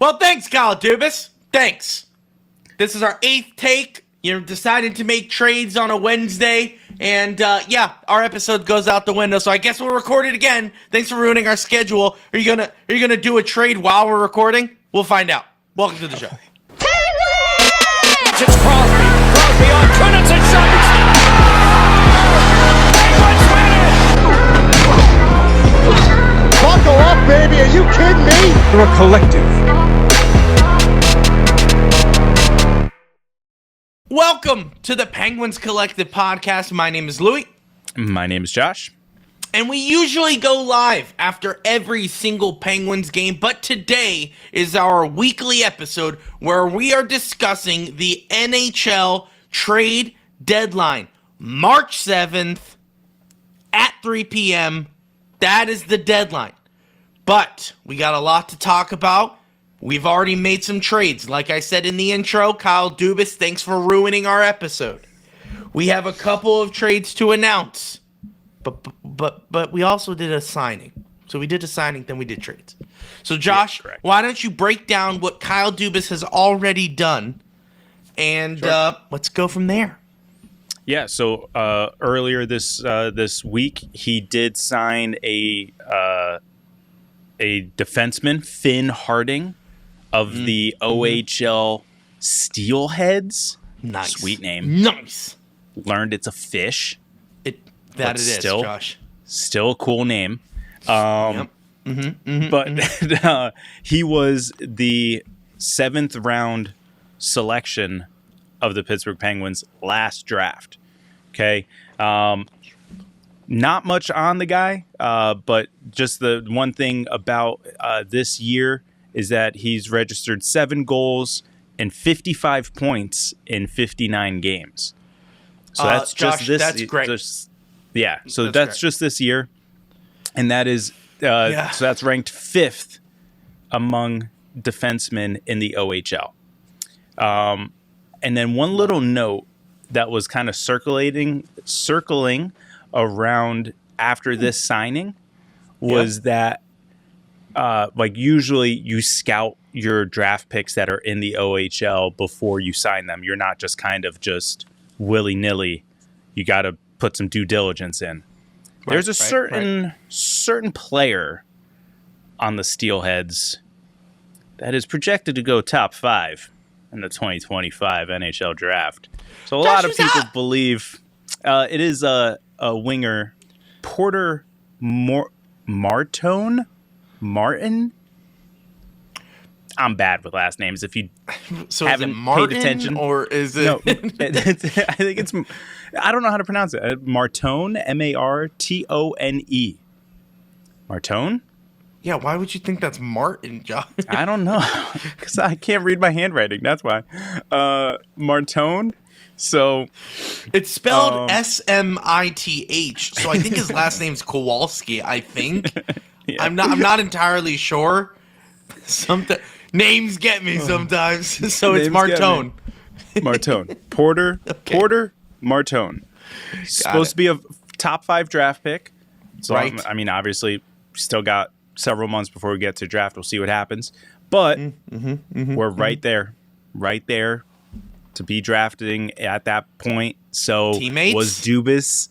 Well, thanks, Kyle Dubas. Thanks. This is our 8th take. You're deciding to make trades on a Wednesday, and our episode goes out the window. So I guess we'll record it again. Thanks for ruining our schedule. Are you gonna do a trade while we're recording? We'll find out. Welcome to the show. It's Crosby. Crosby on Kunitz and shot. Penguins win it! Buckle up, baby. Are you kidding me? We're a collective. Welcome to the Penguins Collective podcast. My name is Louie. My name is Josh. And we usually go live after every single Penguins game, but today is our weekly episode where we are discussing the NHL Trade Deadline. March 7th at 3 p.m. That is the deadline. But we got a lot to talk about. We've already made some trades. Like I said in the intro, Kyle Dubas, thanks for ruining our episode. We have a couple of trades to announce. But we also did a signing. So we did a signing, then we did trades. So Josh, why don't you break down what Kyle Dubas has already done, and let's go from there. Yeah, so earlier this week, he did sign a defenseman, Finn Harding, of the OHL Steelheads. Nice. Sweet name. Nice. Learned it's a fish. That it is, Josh. Still a cool name. Yep. But he was the 7th round selection of the Pittsburgh Penguins last draft. Okay. Not much on the guy, but just the one thing about this year is that he's registered 7 goals and 55 points in 59 games. So that's Josh, just this. That's great. That's just this year, and that is so that's ranked 5th among defensemen in the OHL. And then one little note that was kind of circling around after this signing was that usually you scout your draft picks that are in the OHL before you sign them. You're not just kind of just willy-nilly. You got to put some due diligence in. There's a certain player on the Steelheads that is projected to go top 5 in the 2025 NHL draft. So a lot of people believe it is a winger, Porter Martin. I'm bad with last names. If you haven't paid attention, or is it? No, I think it's. I don't know how to pronounce it. Martone, Martone. Martone? Yeah. Why would you think that's Martin, Josh? I don't know, because I can't read my handwriting. That's why. Martone. So it's spelled Smith. So I think his last name's Kowalski. I think. Yeah. I'm not entirely sure. Names get me sometimes. So it's Martone. Martone. Porter. Okay. Porter Martone. Supposed to be a top 5 draft pick. So I mean, obviously, still got several months before we get to draft. We'll see what happens. But we're right there to be drafting at that point. So teammates? Was Dubas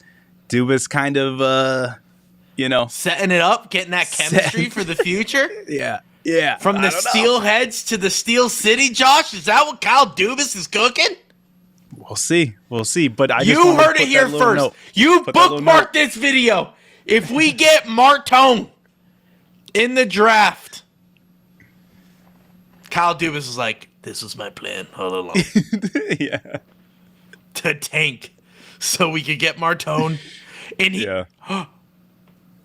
kind of setting it up, getting that chemistry for the future? Yeah. From the Steelheads to the Steel City, Josh? Is that what Kyle Dubas is cooking? We'll see. But you heard it here first. You bookmark this video. If we get Martone in the draft, Kyle Dubas was like, this was my plan all along. Yeah. To tank so we could get Martone. And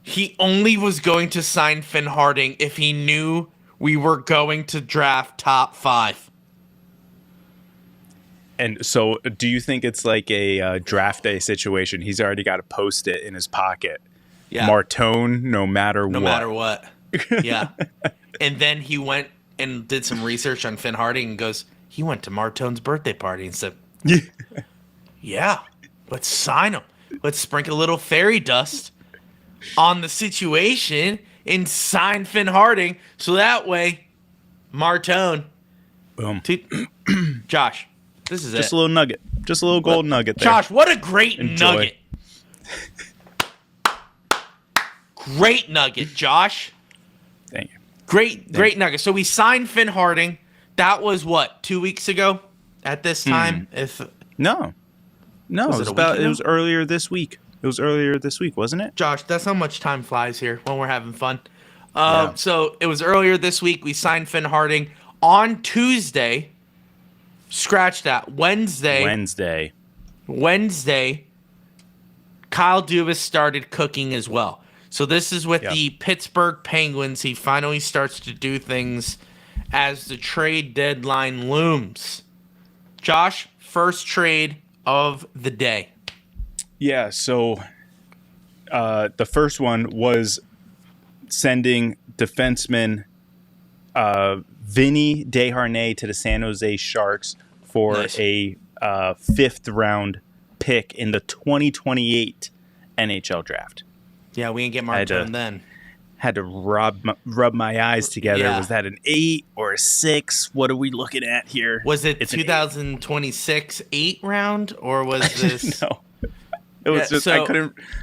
he only was going to sign Finn Harding if he knew we were going to draft top 5. And so do you think it's like a draft day situation? He's already got to post it in his pocket. Yeah. Martone, no matter what. Yeah. And then he went and did some research on Finn Harding and goes, he went to Martone's birthday party and said, yeah, let's sign him. Let's sprinkle a little fairy dust on the situation and sign Finn Harding so that way Martone. Boom. Josh, this is Just a little nugget. Just a little gold nugget there. Josh, what a great Enjoy. nugget. Great nugget, Josh. Thank you. Great nugget. So we signed Finn Harding. That was what, 2 weeks ago at this time? No, Was it a week ago? it was earlier this week. It was earlier this week, wasn't it? Josh, that's how much time flies here when we're having fun. Yeah. So it was earlier this week. We signed Finn Harding on Tuesday. Scratch that. Wednesday. Kyle Dubas started cooking as well. So this is with the Pittsburgh Penguins. He finally starts to do things as the trade deadline looms. Josh, first trade of the day. Yeah, so the first one was sending defenseman Vinny Desharnais to the San Jose Sharks for a fifth round pick in the 2028 NHL draft. Yeah, we didn't get Martone then. Had to rub my eyes together. Yeah. Was that an 8 or a 6? What are we looking at here? Was it It's 2026 8 round or was this? No. It was just I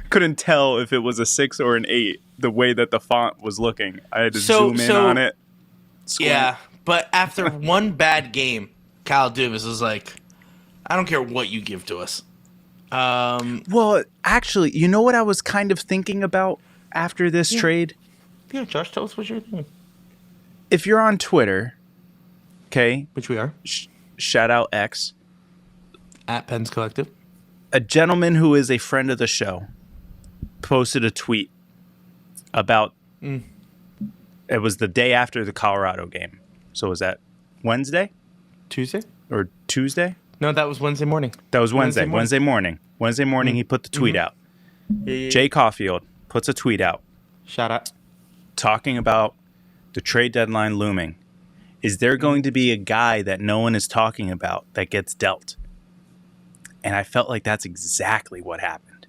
couldn't tell if it was a 6 or an 8 the way that the font was looking. I had to zoom in on it. Squint. Yeah, but after one bad game, Kyle Dubas was like, I don't care what you give to us. Well, actually, you know what I was kind of thinking about after this trade? Yeah, Josh, tell us what you're thinking. If you're on Twitter, okay, Which we are. shout out X, At Pens Collective. a gentleman who is a friend of the show posted a tweet about it was the day after the Colorado game. So was that Wednesday Tuesday? or Tuesday? No, that was Wednesday morning. That was Wednesday. Wednesday morning. Wednesday morning, he put the tweet out. Yeah. Jay Caulfield puts a tweet out Shout out. talking about the trade deadline looming. Is there going to be a guy that no one is talking about that gets dealt? And I felt like that's exactly what happened.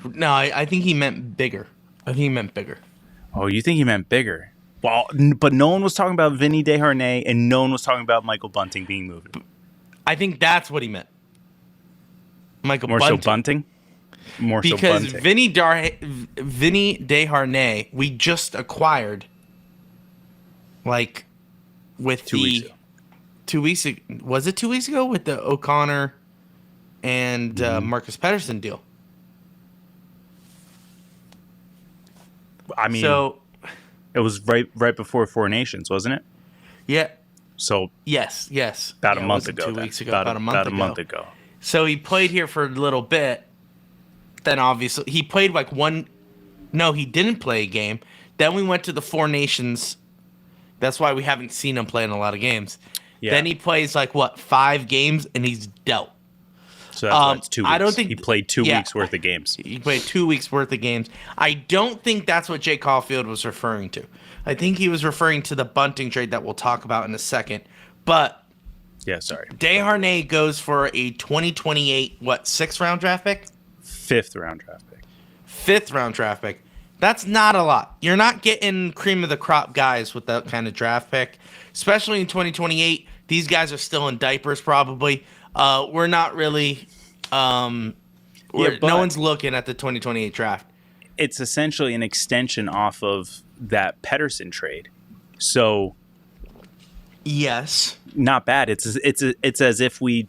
No, I think he meant bigger. Oh, you think he meant bigger? Well, but no one was talking about Vinny Desharnais, and no one was talking about Michael Bunting being moved. I think that's what he meant. Michael More Bunting. so Bunting? More Because so Bunting. Vinny Desharnais, we just acquired, like, with 2 weeks ago. 2 weeks ago. Was it 2 weeks ago with the O'Connor and Marcus Pettersson deal? I mean, So, it was right before Four Nations, wasn't it? yeah. So Yes. about Yeah, a it month wasn't ago. 2 then. weeks ago. About About a month ago. So he played here for a little bit. Then obviously he played like one. No, he didn't play a game. Then we went to the Four Nations. That's why we haven't seen him play in a lot of games. Yeah. Then he plays like 5 games and he's dealt. So that's why it's 2 weeks. I don't think he played 2 weeks worth of games. He played 2 weeks worth of games. I don't think that's what Jay Caulfield was referring to. I think he was referring to the Bunting trade that we'll talk about in a second. But Yeah, sorry. Desharnais goes for a 2028 6th round draft pick? 5th round draft pick. 5th round draft pick. That's not a lot. You're not getting cream of the crop guys with that kind of draft pick, especially in 2028. These guys are still in diapers probably. We're not really no one's looking at the 2028 draft. It's essentially an extension off of that Pettersson trade. So Yes. not bad. It's as if we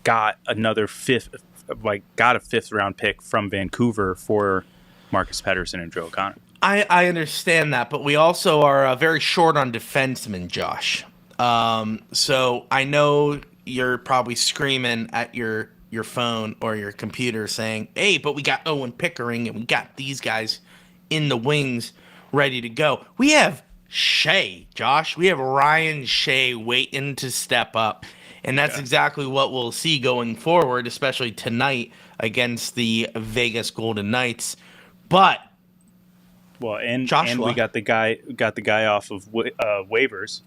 got a 5th round pick from Vancouver for Marcus Pettersson and Joe O'Connor. I understand that, but we also are very short on defensemen, Josh. So I know you're probably screaming at your phone or your computer saying, hey, but we got Owen Pickering and we got these guys in the wings ready to go. We have Shea, Josh. We have Ryan Shea waiting to step up. And that's exactly what we'll see going forward, especially tonight against the Vegas Golden Knights. But Well, and Joshua. we got the guy off of waivers.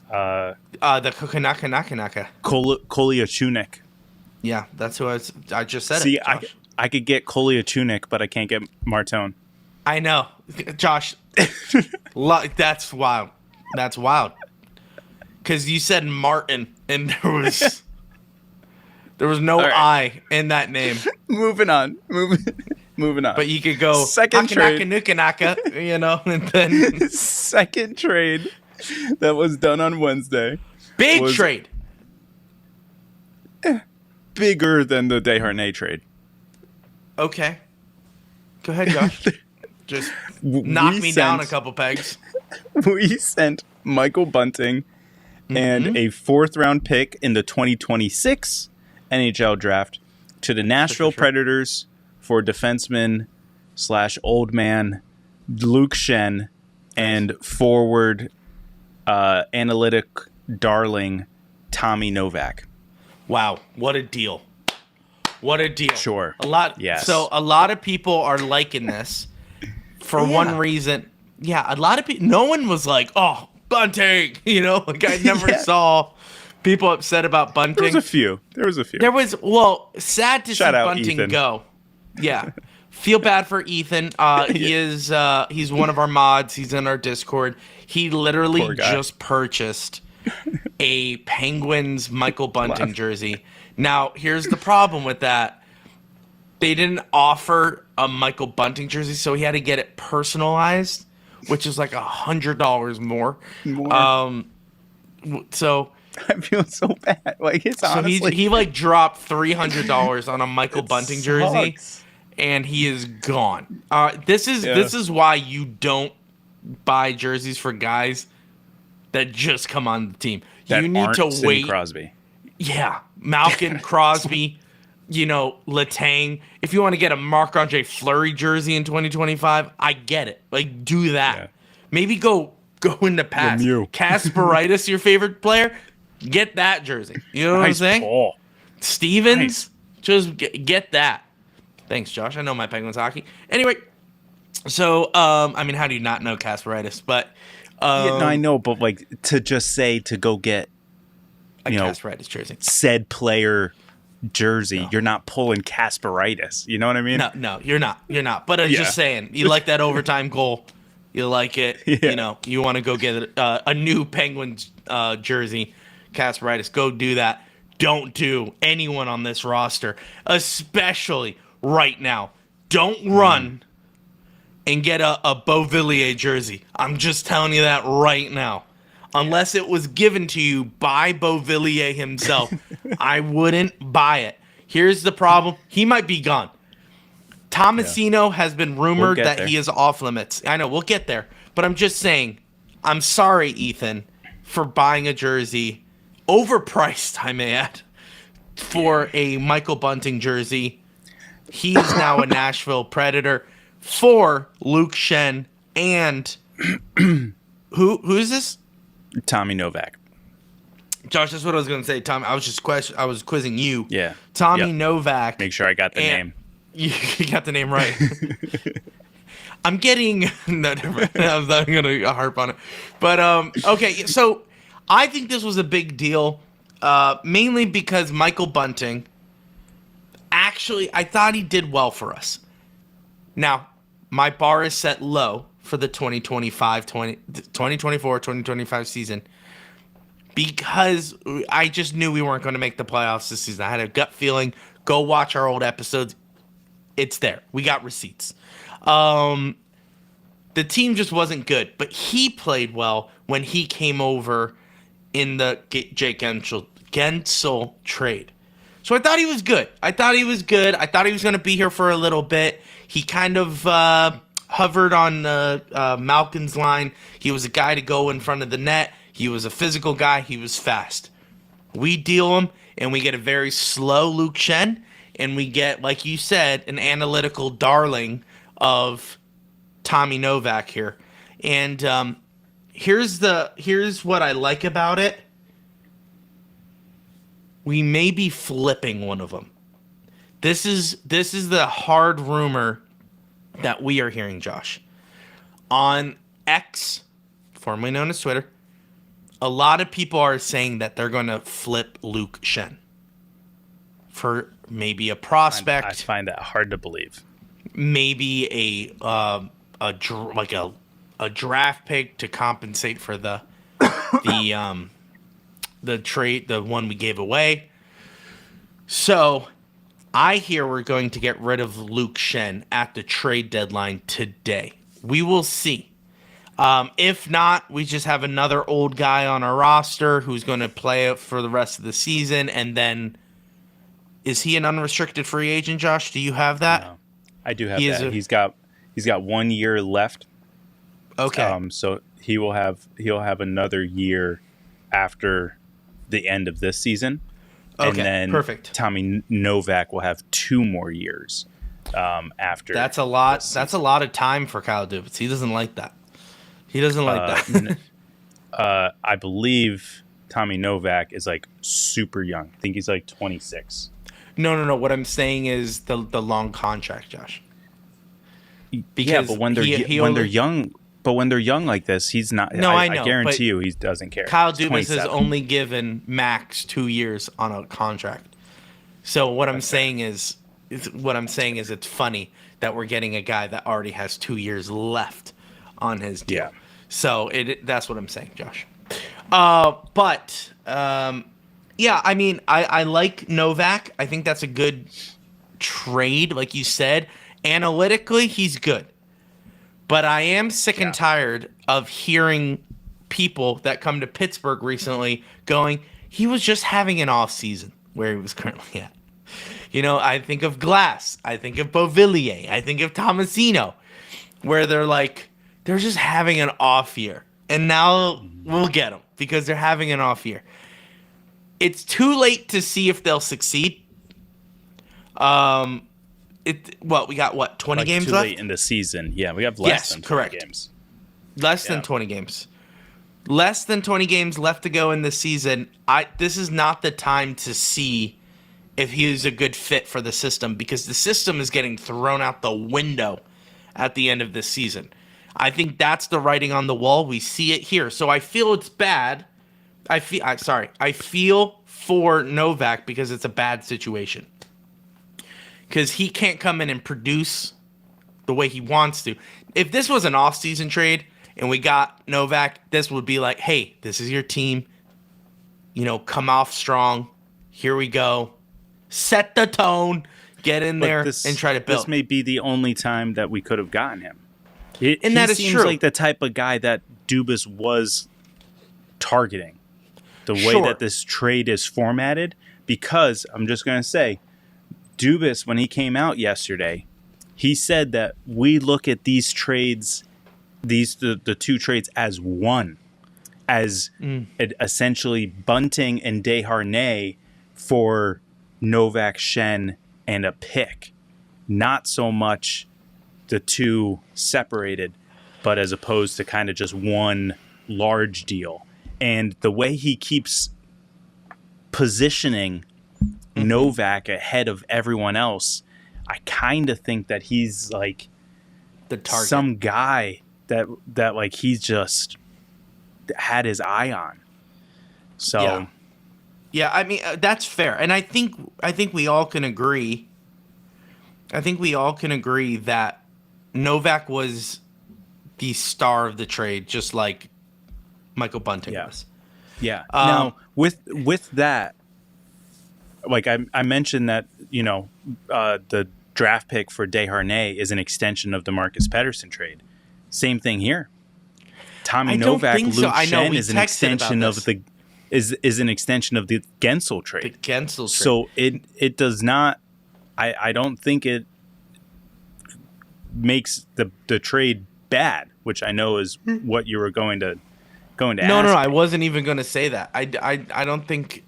the Kukanaka. Koliachunik. Yeah, that's who I just said. See, it, Josh. I could get Koliachunik, but I can't get Martone. I know, Josh. That's wild. That's wild. because you said Martin, and there was no All right. I in that name. Moving on. Moving on. But you could go Second trade. Nukanaka, and then Second trade that was done on Wednesday. big was trade. Bigger than the Desharnais trade. Okay. Go ahead, Josh. Just knock me down a couple pegs. We sent Michael Bunting and a 4th-round pick in the 2026 NHL draft to the Nashville Predators for defenseman / old man Luke Schenn and forward analytic darling Tommy Novak. Wow, what a deal. What a deal. Sure. Yes. So a lot of people are liking this for one reason. Yeah, a lot of people, no one was like, oh, Bunting, like I never saw people upset about Bunting. There was a few. Sad to Shout see out Bunting Ethan. go. Yeah. Feel bad for Ethan. He's one of our mods. He's in our Discord. He literally just purchased a Penguins Michael Bunting jersey. Now, here's the problem with that. They didn't offer a Michael Bunting jersey, so he had to get it personalized, which is like $100 more. So I feel so bad. Like it's honestly, he dropped $300 on a Michael Bunting jersey, and he is gone. This is why you don't buy jerseys for guys that just come on the team. You need to wait. Crosby. Yeah, Malkin, Crosby, Letang. If you want to get a Marc-Andre Fleury jersey in 2025, I get it. Like, do that. Yeah. Maybe go in the past. Lemieux. Kasparaitis, your favorite player, get that jersey. You know what I'm saying? Paul. Stevens, just get that. Thanks, Josh. I know my Penguins hockey. Anyway, so how do you not know Kasparaitis? But I know, but to go get a Kasparaitis jersey, said player jersey, you're not pulling Kasparaitis. You know what I mean? No, you're not. But I'm just saying, you like that overtime goal. You like it. Yeah. You want to go get a new Penguins jersey, Kasparaitis. Go do that. Don't do anyone on this roster, especially right now. Don't run and get a Beauvillier jersey. I'm just telling you that right now. Unless it was given to you by Beauvillier himself, I wouldn't buy it. Here's the problem. He might be gone. Tomasino has been rumored that he is off limits. I know, we'll get there. But I'm just saying, I'm sorry, Ethan, for buying a jersey, overpriced, I may add, for a Michael Bunting jersey. He is now a Nashville Predator for Luke Schenn and who is this? Tommy Novak. Josh, that's what I was going to say. Tom, I was quizzing you. Yeah. Tommy Novak. Make sure I got the name. You got the name right. I'm getting no, never mind. I'm not going to harp on it. But okay, so I think this was a big deal, mainly because Michael Bunting. Actually, I thought he did well for us. Now, my bar is set low for the 2024-2025 season because I just knew we weren't going to make the playoffs this season. I had a gut feeling. Go watch our old episodes. It's there. We got receipts. The team just wasn't good, but he played well when he came over in the Jake Gensel trade. So I thought he was good. I thought he was going to be here for a little bit. He kind of hovered on Malkin's line. He was a guy to go in front of the net. He was a physical guy. He was fast. We deal him, and we get a very slow Luke Schenn, and we get, like you said, an analytical darling of Tommy Novak here. And here's what I like about it. We may be flipping one of them. This is the hard rumor that we are hearing, Josh. On X, formerly known as Twitter, a lot of people are saying that they're going to flip Luke Schenn for maybe a prospect. I find that hard to believe. Maybe a draft pick to compensate for the the one we gave away. So I hear we're going to get rid of Luke Schenn at the trade deadline today. We will see. If not, we just have another old guy on our roster who's going to play it for the rest of the season. And then, is he an unrestricted free agent, Josh? Do you have that? No, I do have that. He's got 1 year left. Okay. So he'll have another year after the end of this season. Okay, and then perfect. Tommy Novak will have 2 more years after. That's a lot. That's a lot of time for Kyle Dubas. He doesn't like that. He doesn't like that. I believe Tommy Novak is like super young. I think he's like 26. No. What I'm saying is the long contract, Josh. Because but when they're young, when they're young like this, he's not. No, I know. I guarantee you, he doesn't care. Kyle Dubas has only given max 2 years on a contract. So what I'm saying is it's funny that we're getting a guy that already has 2 years left on his deal. Yeah. So that's what I'm saying, Josh. But yeah, I mean, I like Novak. I think that's a good trade, like you said. Analytically, he's good. But I am sick and tired of hearing people that come to Pittsburgh recently going, he was just having an off season where he was currently at. You know, I think of Glass. I think of Beauvillier. I think of Tomasino, where they're like, they're just having an off year. And now we'll get them because they're having an off year. It's too late to see if they'll succeed. We got 20 games left? Late in the season. Yeah, we have less than 20 games. Less than 20 games. Less than 20 games left to go in the season. This is not the time to see if he's a good fit for the system because the system is getting thrown out the window at the end of this season. I think that's the writing on the wall. We see it here. So I feel it's bad. I feel for Novak because it's a bad situation. Because he can't come in and produce the way he wants to. If this was an off-season trade and we got Novak, this would be like, hey, this is your team. You know, come off strong. Here we go. Set the tone. Get in there and try to build. This may be the only time that we could have gotten him. That is seems true. like the type of guy that Dubas was targeting. The way that this trade is formatted. Because, I'm just going to say, Dubas, when he came out yesterday, he said that we look at these trades, the 2 trades as one, as essentially Bunting and Desharnais for Novak, Schenn, and a pick. Not so much the 2 separated, but as opposed to kind of just one large deal. And the way he keeps positioning Novak ahead of everyone else, I kind of think that he's like the target. Some guy that like he's just had his eye on. So yeah, I mean that's fair, and I think we all can agree. I think we all can agree that Novak was the star of the trade, just like Michael Bunting was. Yeah. Now with that. Like I mentioned that, you know, the draft pick for Desharnais is an extension of the Marcus Pettersson trade. Same thing here. Tommy Novak, Luke Schenn is an extension of the is an extension of the Gensel trade. The Gensel trade. So it does not. I don't think it makes the trade bad, which I know is what you were going to ask. No, I wasn't even going to say that. I don't think.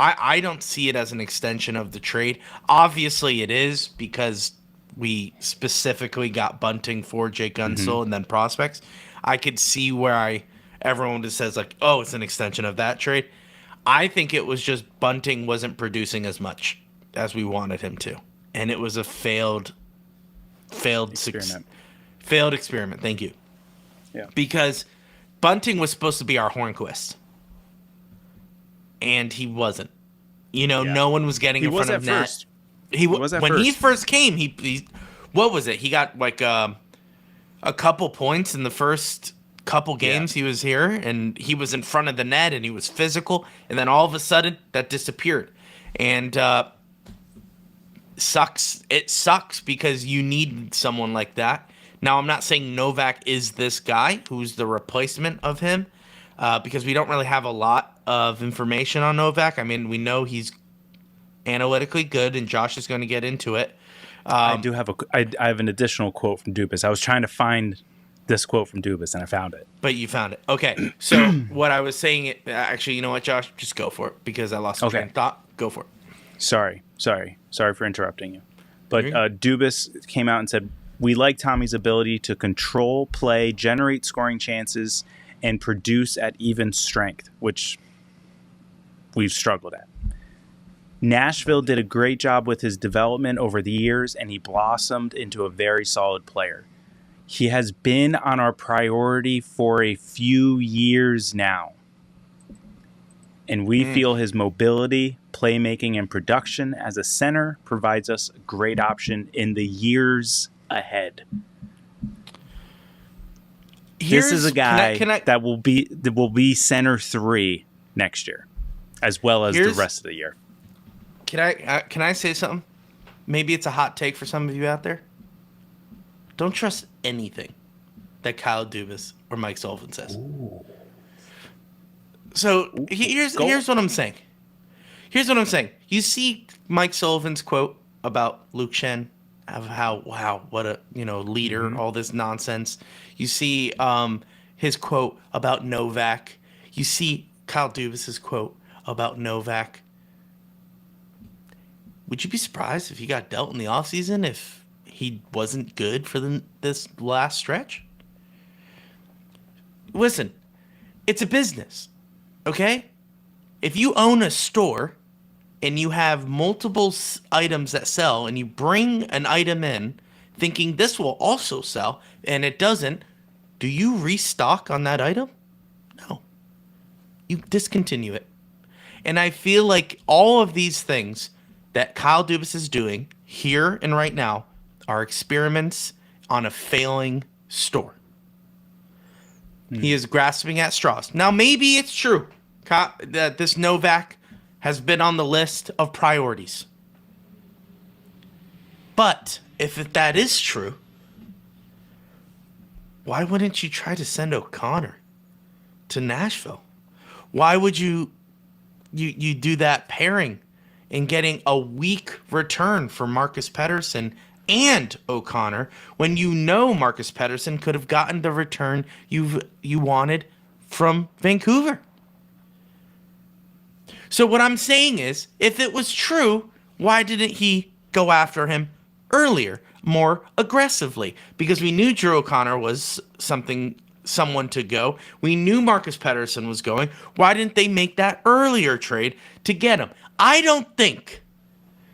I don't see it as an extension of the trade. Obviously, it is because we specifically got Bunting for Jake Gunsel and then prospects. I could see where everyone just says like, "Oh, it's an extension of that trade." I think it was just Bunting wasn't producing as much as we wanted him to, and it was a failed experiment. Failed experiment. Thank you. Yeah. Because Bunting was supposed to be our Hornquist. And he wasn't. You know, no one was getting in front of Nat. He was at first. When he first came, he what was it? He got like a couple points in the first couple games he was here, and he was in front of the net, and he was physical, and then all of a sudden, that disappeared. And sucks. It sucks because you need someone like that. Now, I'm not saying Novak is this guy who's the replacement of him, because we don't really have a lot of information on Novak. I mean, we know he's analytically good, and Josh is going to get into it. I have an additional quote from Dubas. I was trying to find this quote from Dubas, and I found it. But you found it. Okay. So what I was saying, actually, you know what, Josh? Just go for it, because I lost my train of thought. Go for it. Sorry for interrupting you. But Dubas came out and said, we like Tommy's ability to control play, generate scoring chances, and produce at even strength, which we've struggled at. Nashville did a great job with his development over the years, and he blossomed into a very solid player. He has been on our priority for a few years now. And we feel his mobility, playmaking, and production as a center provides us a great option in the years ahead. This is a guy that will be center 3 next year, as well as the rest of the year. Can I say something? Maybe it's a hot take for some of you out there. Don't trust anything that Kyle Dubas or Mike Sullivan says. Ooh. So here's what I'm saying. Here's what I'm saying. You see Mike Sullivan's quote about Luke Shen, of how, wow, what a leader, all this nonsense. You see his quote about Novak. You see Kyle Dubas's quote about Novak. Would you be surprised if he got dealt in the offseason if he wasn't good for this last stretch? Listen, it's a business, okay? If you own a store and you have multiple items that sell and you bring an item in thinking this will also sell and it doesn't, do you restock on that item? No. You discontinue it. And I feel like all of these things that Kyle Dubas is doing here and right now are experiments on a failing store. He is grasping at straws. Now, maybe it's true that this Novak has been on the list of priorities. But if that is true, why wouldn't you try to send O'Connor to Nashville? Why would you do that pairing and getting a weak return for Marcus Pettersson and O'Connor when you know Marcus Pettersson could have gotten the return you wanted from Vancouver? So what I'm saying is, if it was true, why didn't he go after him earlier, more aggressively? Because we knew Drew O'Connor was someone to go. We knew Marcus Pettersson was going. Why didn't they make that earlier trade to get him? I don't think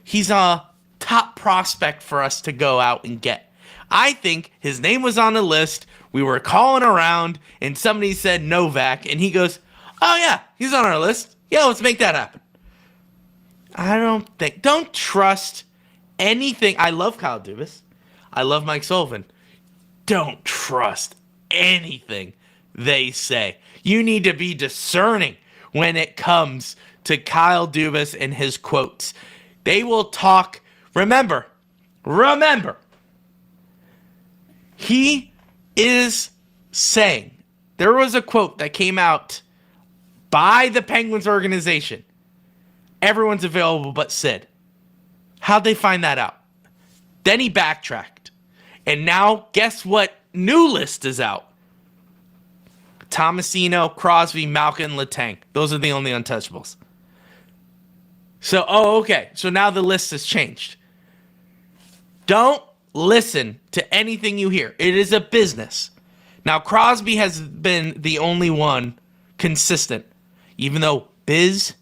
he's a top prospect for us to go out and get. I think his name was on the list. We were calling around, and somebody said Novak, and he goes, oh, yeah, he's on our list. Yeah, let's make that happen. Don't trust anything. I love Kyle Dubas. I love Mike Sullivan. Don't trust anything they say. You need to be discerning when it comes to Kyle Dubas and his quotes. They will talk. Remember, he is saying, there was a quote that came out by the Penguins organization. Everyone's available but Sid. How'd they find that out? Then he backtracked. And now, guess what new list is out? Tomasino, Crosby, Malkin, Letang. Those are the only untouchables. So, okay. So now the list has changed. Don't listen to anything you hear. It is a business. Now, Crosby has been the only one consistent. Even though, Biz,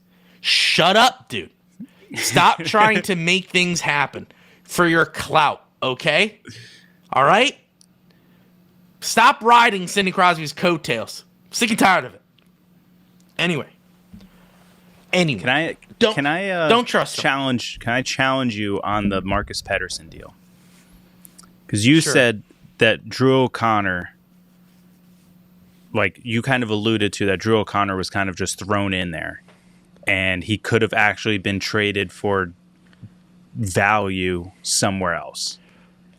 shut up, dude. Stop trying to make things happen for your clout, okay? All right? Stop riding Sidney Crosby's coattails. Sick and tired of it. Anyway. Can I don't trust challenge? Can I challenge you on the Marcus Pettersson deal? Because you said that Drew O'Connor like you kind of alluded to, that Drew O'Connor was kind of just thrown in there, and he could have actually been traded for value somewhere else.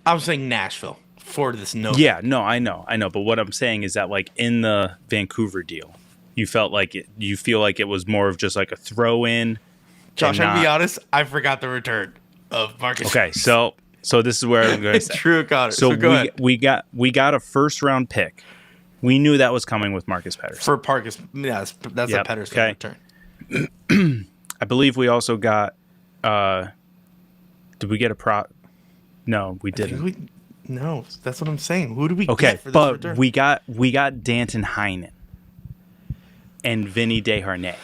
I was saying Nashville for this note. Yeah, no, I know. But what I'm saying is that, like, in the Vancouver deal, you feel like it was more of just like a throw in. Josh, I'll be honest, I forgot the return of Marcus. Okay, so this is where I'm going to say. Drew O'Connor. So go ahead. we got a first round pick. We knew that was coming with Marcus Pettersson. For Marcus, yeah, that's a Pettersson return. I believe we also got. Did we get a prop? No, we didn't. No, that's what I'm saying. Who do we Okay, get for this but return? we got Danton Heinen and Vinny Desharnais.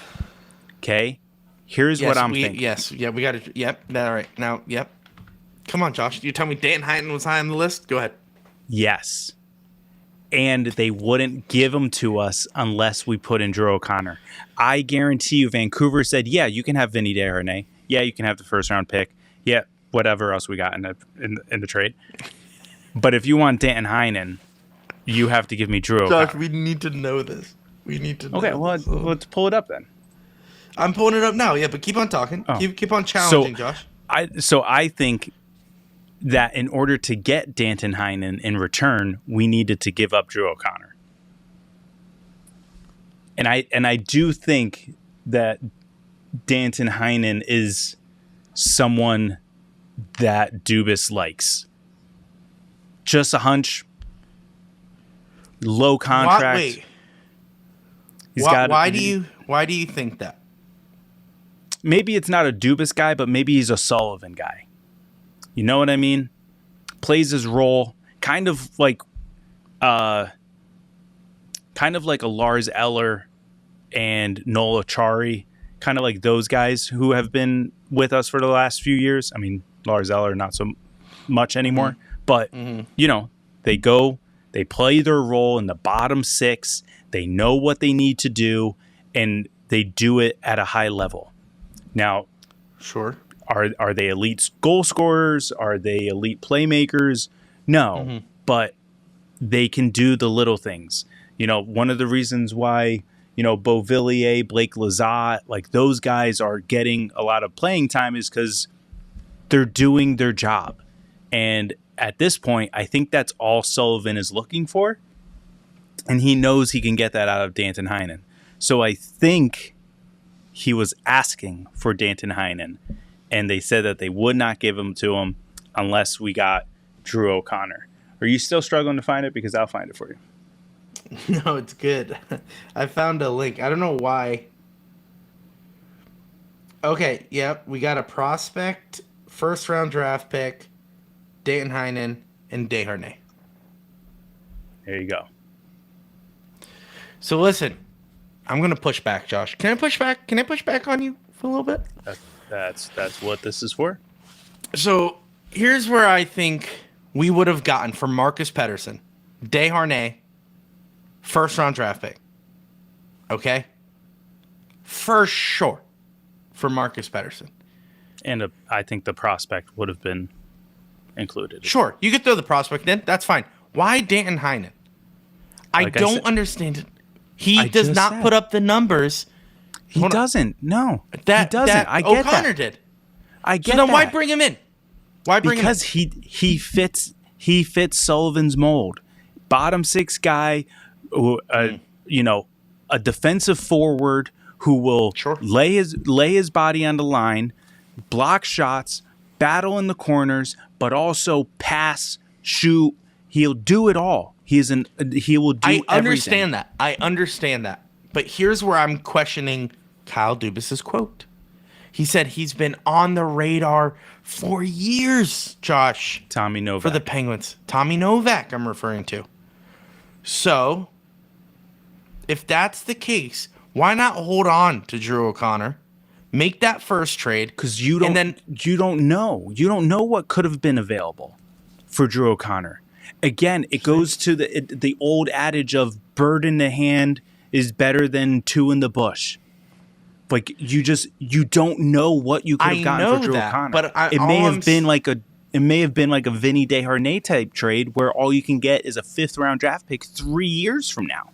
Okay, here's what I'm thinking. We got it. Yep, all right. Now, yep. Come on, Josh. You tell me Danton Heinen was high on the list? Go ahead. Yes. And they wouldn't give them to us unless we put in Drew O'Connor. I guarantee you Vancouver said, yeah, you can have Vinny Desharnais. Yeah, you can have the first round pick. Yeah, whatever else we got in the trade. But if you want Danton Heinen, you have to give me Drew O'Connor. Josh, we need to know this. We need to know Okay, well, let's pull it up then. I'm pulling it up now, yeah, but keep on talking. Oh. Keep on challenging, Josh. I think that in order to get Danton Heinen in return, we needed to give up Drew O'Connor. And I do think that Danton Heinen is someone that Dubas likes. Just a hunch. Low contract. Wait. He's Why do you think that? Maybe it's not a Dubas guy, but maybe he's a Sullivan guy. You know what I mean? Plays his role, kind of like a Lars Eller and Nola Chari, kind of like those guys who have been with us for the last few years. I mean, Lars Eller not so much anymore, but you know, they go, they play their role in the bottom six. They know what they need to do, and they do it at a high level. Now, sure. Are they elite goal scorers? Are they elite playmakers? No, but they can do the little things. You know, one of the reasons why, you know, Beauvillier, Blake Lizotte, like those guys are getting a lot of playing time is because they're doing their job. And at this point, I think that's all Sullivan is looking for. And he knows he can get that out of Danton Heinen. So I think he was asking for Danton Heinen. And they said that they would not give him to him unless we got Drew O'Connor. Are you still struggling to find it? Because I'll find it for you. No, it's good. I found a link. I don't know why. Okay, yep. We got a prospect, first round draft pick, Danton Heinen, and Desharnais. There you go. So listen, I'm going to push back, Josh. Can I push back? Can I push back on you for a little bit? That's what this is for. So here's where I think we would have gotten for Marcus Pettersson, Desharnais, first round draft pick. Okay? For sure. For Marcus Pettersson. And I think the prospect would have been included. Sure. You could throw the prospect in. That's fine. Why Danton Heinen? I don't understand it. He does not put up the numbers. He doesn't. No. He doesn't. I get O'Connor that. did. I get so then that. why bring him in? Why bring because him in? Because he fits Sullivan's mold. Bottom six guy, you know, a defensive forward who will lay his body on the line, block shots, battle in the corners, but also pass, shoot. He'll do it all. He will do everything. I understand that. But here's where I'm questioning Kyle Dubas' quote. He said he's been on the radar for years, Josh. Tommy Novak. For the Penguins. Tommy Novak, I'm referring to. So, if that's the case, why not hold on to Drew O'Connor, make that first trade? Because you don't know. You don't know what could have been available for Drew O'Connor. Again, it goes to the old adage of bird in the hand is better than two in the bush. Like you don't know what you could have gotten for Drew O'Connor. But it may have been like a Vinny Desharnais type trade where all you can get is a 5th round draft pick 3 years from now.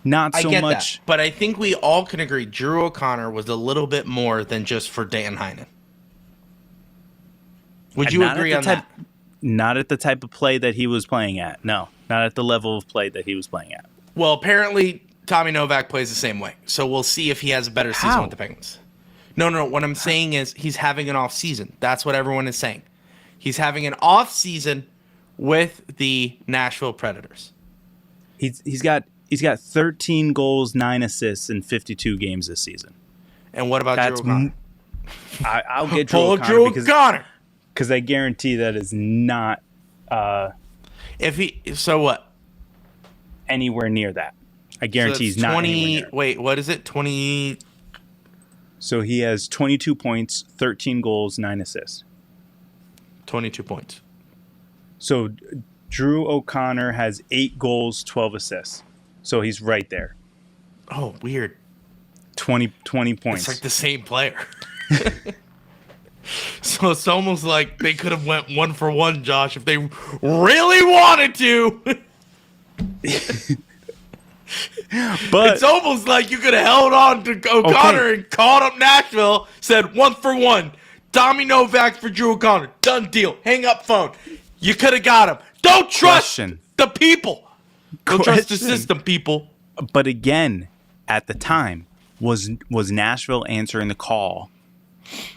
not I so get much. that, but I think we all can agree Drew O'Connor was a little bit more than just for Dan Heinen. Would you Not agree at on the type, that? Not at the type of play that he was playing at. No, not at the level of play that he was playing at. Well, apparently Tommy Novak plays the same way, so we'll see if he has a better season How? with the Penguins. No. What I'm saying is he's having an off season. That's what everyone is saying. He's having an off season with the Nashville Predators. He's got 13 goals, 9 assists in 52 games this season. And what about That's Drew O'Connor? I'll get Drew Pull O'Connor Drew because O'Connor. I guarantee that is not So what? anywhere near that. I So guarantee it's he's not 20. anywhere near it. Wait, what is it? 20. So he has 22 points, 13 goals, 9 assists. 22 points. So Drew O'Connor has 8 goals, 12 assists. So he's right there. Oh, weird. 20 points. It's like the same player. So it's almost like they could have went 1-for-1, Josh, if they really wanted to. But It's almost like you could have held on to O'Connor and called up Nashville, said 1-for-1. Tommy Novak for Drew O'Connor. Done deal. Hang up phone. You could have got him. Don't trust Question. the people. Don't trust the Question. system, people. But again, at the time, was Nashville answering the call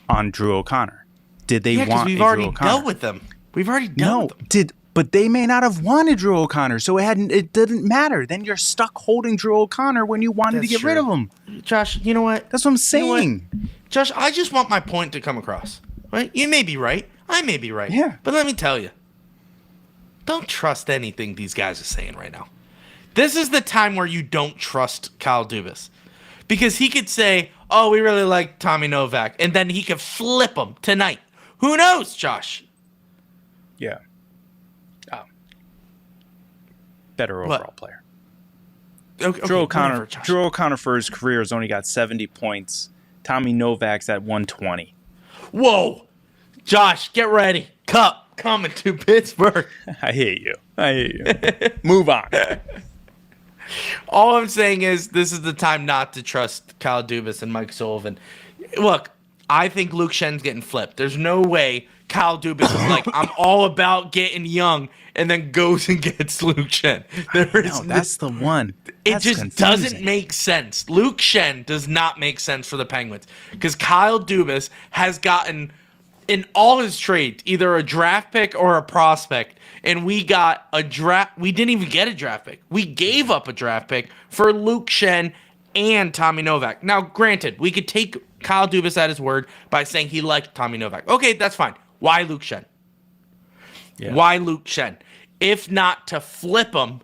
on Drew O'Connor? Did they Yeah, because want we've a Drew already O'Connor? dealt with them. We've already dealt No, with them. but they may not have wanted Drew O'Connor, so it didn't matter. Then you're stuck holding Drew O'Connor when you wanted to That's get rid true. of him. Josh, you know what? That's what I'm You know what? saying. Josh, I just want my point to come across. Right? You may be right. I may be right. Yeah. But let me tell you, don't trust anything these guys are saying right now. This is the time where you don't trust Kyle Dubas. Because he could say, oh, we really like Tommy Novak, and then he could flip him tonight. Who knows, Josh? Yeah. Better What? overall player. Okay, Drew whatever, O'Connor. Josh. Drew O'Connor for his career has only got 70 points. Tommy Novak's at 120. Whoa. Josh, get ready. Cup coming to Pittsburgh. I hate you. Move on. All I'm saying is this is the time not to trust Kyle Dubas and Mike Sullivan. Look, I think Luke Schen's getting flipped. There's no way Kyle Dubas is like, I'm all about getting young, and then goes and gets Luke Schenn. No, that's the one. It That's just confusing. doesn't make sense. Luke Schenn does not make sense for the Penguins because Kyle Dubas has gotten in all his trades either a draft pick or a prospect, and we got a draft. We didn't even get a draft pick. We gave up a draft pick for Luke Schenn and Tommy Novak. Now, granted, we could take Kyle Dubas at his word by saying he liked Tommy Novak. Okay, that's fine. Why Luke Schenn? Yeah. Why Luke Schenn? If not to flip him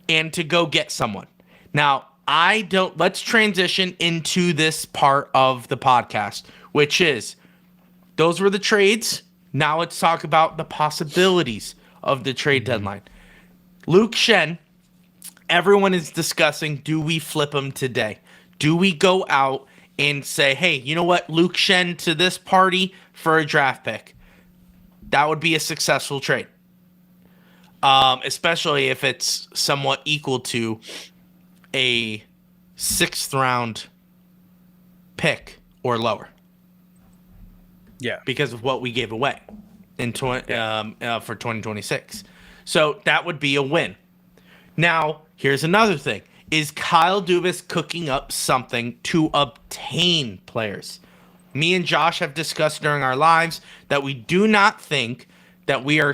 and to go get someone. Now, let's transition into this part of the podcast, which is those were the trades. Now let's talk about the possibilities of the trade deadline. Luke Schenn, everyone is discussing, do we flip him today? Do we go out and say, hey, you know what, Luke Schenn to this party for a draft pick? That would be a successful trade. Especially if it's somewhat equal to a 6th round pick or lower. Yeah. Because of what we gave away for 2026. So that would be a win. Now, here's another thing. Is Kyle Dubas cooking up something to obtain players? Me and Josh have discussed during our lives that we do not think that we are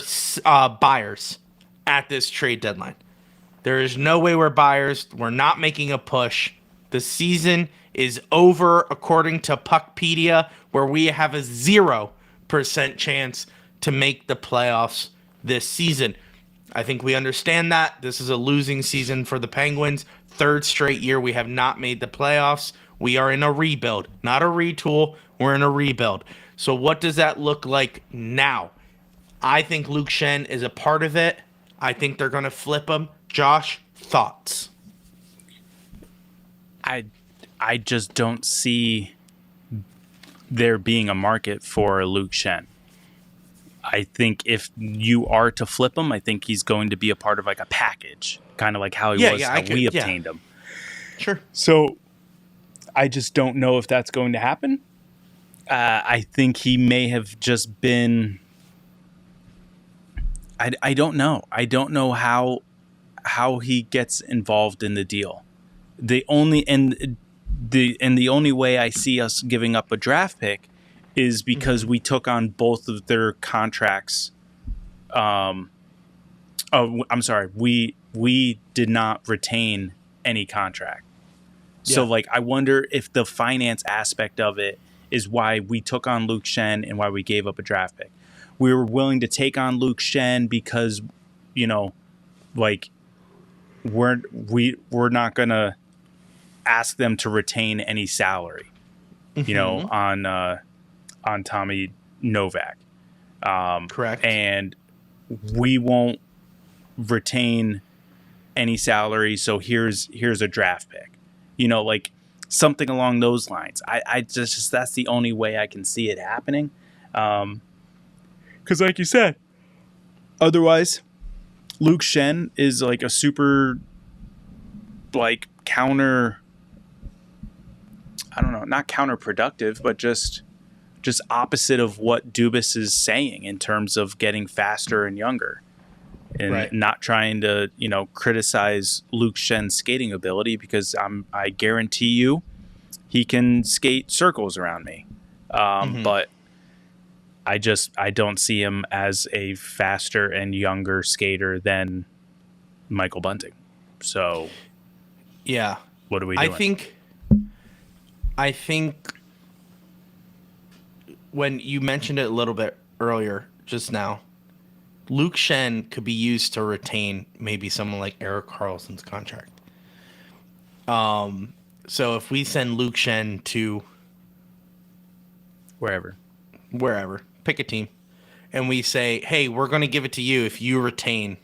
buyers at this trade deadline. There is no way we're buyers. We're not making a push. The season is over according to Puckpedia, where we have a 0% chance to make the playoffs this season. I think we understand that. This is a losing season for the Penguins. 3rd straight year we have not made the playoffs. We are in a rebuild, not a retool. We're in a rebuild. So what does that look like now? I think Luke Schenn is a part of it. I think they're going to flip him. Josh, thoughts? I just don't see there being a market for Luke Schenn. I think if you are to flip him, I think he's going to be a part of like a package. kind of like how he was, how we obtained him. Sure. So I just don't know if that's going to happen. I think he may have just been. I don't know. I don't know how he gets involved in the deal. The only way I see us giving up a draft pick is because we took on both of their contracts. I'm sorry. We did not retain any contract. So, like, I wonder if the finance aspect of it is why we took on Luke Shen and why we gave up a draft pick. We were willing to take on Luke Shen because, you know, like, we're not going to ask them to retain any salary, you know, on Tommy Novak. Correct. And we won't retain any salary, so here's a draft pick. You know, like something along those lines. I just that's the only way I can see it happening. Because like you said, otherwise, Luke Shen is like a super, like, not counterproductive, but just opposite of what Dubas is saying in terms of getting faster and younger. And not trying to, you know, criticize Luke Shen's skating ability, because I guarantee you he can skate circles around me. But I don't see him as a faster and younger skater than Michael Bunting. So, yeah, what are we doing? I think when you mentioned it a little bit earlier just now, Luke Shen could be used to retain maybe someone like Erik Karlsson's contract. So if we send Luke Shen to wherever, pick a team, and we say, hey, we're going to give it to you if you retain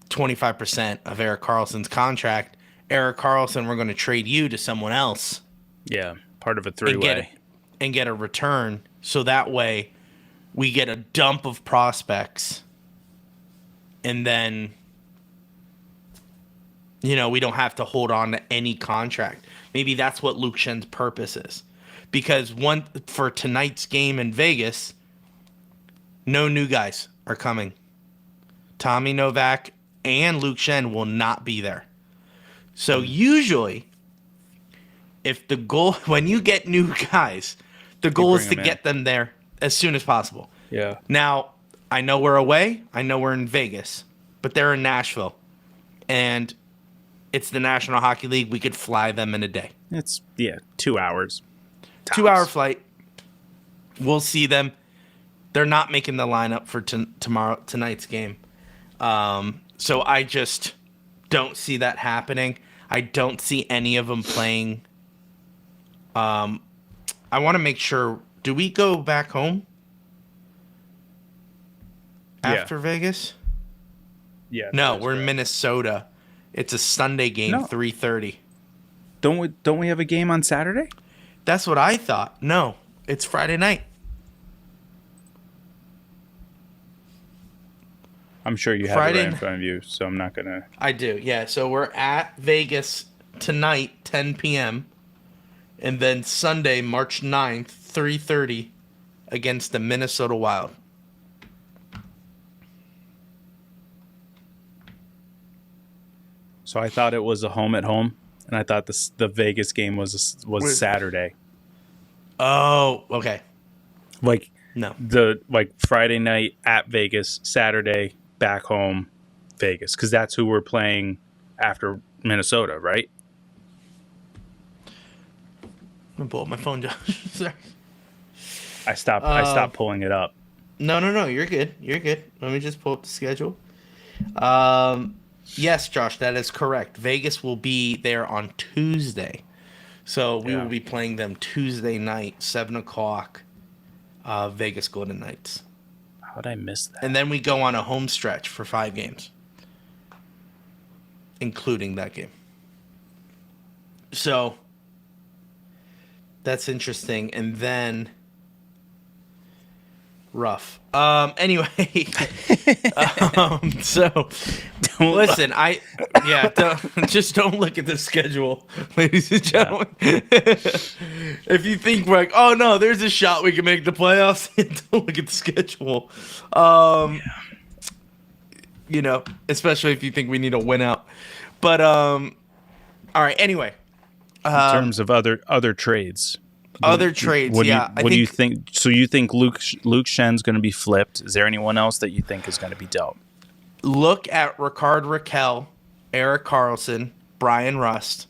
25% of Erik Karlsson's contract. Erik Karlsson, we're going to trade you to someone else. Yeah, part of a three-way. And get a return, so that way we get a dump of prospects, and then, you know, we don't have to hold on to any contract. Maybe that's what Luke Shen's purpose is. Because for tonight's game in Vegas, no new guys are coming. Tommy Novak and Luke Shen will not be there. So usually, if the goal, when you get new guys, the goal is to get them there as soon as possible. Yeah. Now, I know we're away. I know we're in Vegas, but they're in Nashville, and it's the National Hockey League. We could fly them in a day. It's 2 hours. Tops. 2-hour flight. We'll see them. They're not making the lineup for tonight's game. So I just don't see that happening. I don't see any of them playing. I want to make sure. Do we go back home after Vegas? Yeah. No, we're in Minnesota. It's a Sunday game, 3:30. Don't we have a game on Saturday? That's what I thought. No, it's Friday night. I'm sure you have it right in front of you, so I'm not going to... I do, yeah. So we're at Vegas tonight, 10 p.m., and then Sunday, March 9th, 3:30, against the Minnesota Wild. So I thought it was a home at home, and I thought the Vegas game was Saturday. Oh, okay. Like No. Friday night at Vegas, Saturday back home, Vegas, because that's who we're playing after Minnesota, right? I'm gonna pull up my phone, Josh. Sorry. I stopped pulling it up. No. You're good. Let me just pull up the schedule. Yes, Josh, that is correct. Vegas will be there on Tuesday. So we will be playing them Tuesday night, 7 o'clock, Vegas Golden Knights. How did I miss that? And then we go on a home stretch for 5 games, including that game. So that's interesting. And then rough. Anyway, so listen, don't look at the schedule, ladies and gentlemen. If you think like, oh no, there's a shot we can make the playoffs, don't look at the schedule. You know, especially if you think we need a win out. But all right. Anyway, in terms of other trades. What do you think? So you think Luke Schen's going to be flipped? Is there anyone else that you think is going to be dealt? Look at Rickard Rakell, Erik Karlsson, Brian Rust,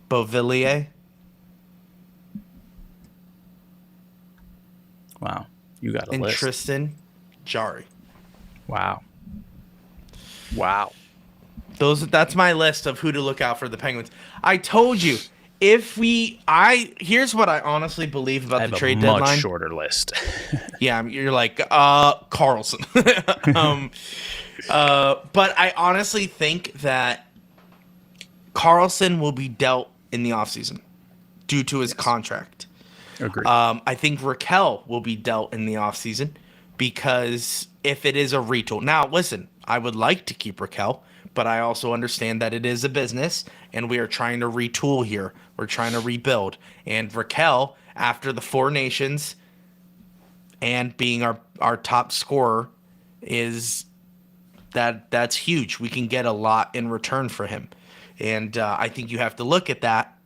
Beauvillier. Wow, you got a and list. Tristan Jarry. Wow. That's my list of who to look out for the Penguins. I told you. Here's what I honestly believe about the trade deadline. Much shorter list. Yeah, you're like Carlson. But I honestly think that Carlson will be dealt in the offseason due to his contract. Agreed. I think Rakell will be dealt in the offseason because if it is a retool. Now, listen, I would like to keep Rakell, but I also understand that it is a business and we are trying to retool here. We're trying to rebuild. And Rakell, after the Four Nations and being our top scorer, that's huge. We can get a lot in return for him. And I think you have to look at that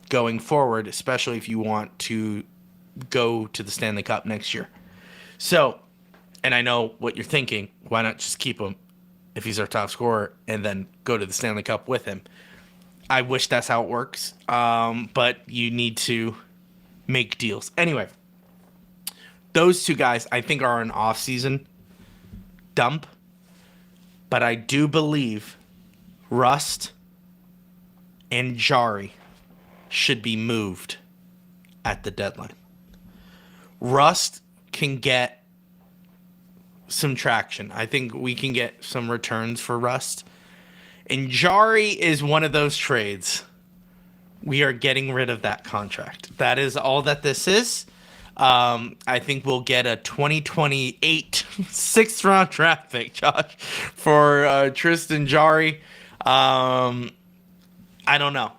going forward, especially if you want to go to the Stanley Cup next year. So, and I know what you're thinking. Why not just keep him if he's our top scorer and then go to the Stanley Cup with him? I wish that's how it works, but you need to make deals. Anyway, those two guys I think are an off-season dump, but I do believe Rust and Jarry should be moved at the deadline. Rust can get some traction. I think we can get some returns for Rust. And Jarry is one of those trades. We are getting rid of that contract. That is all that this is. I think we'll get a 2028 sixth-round draft pick, Josh, for Tristan Jarry. I don't know.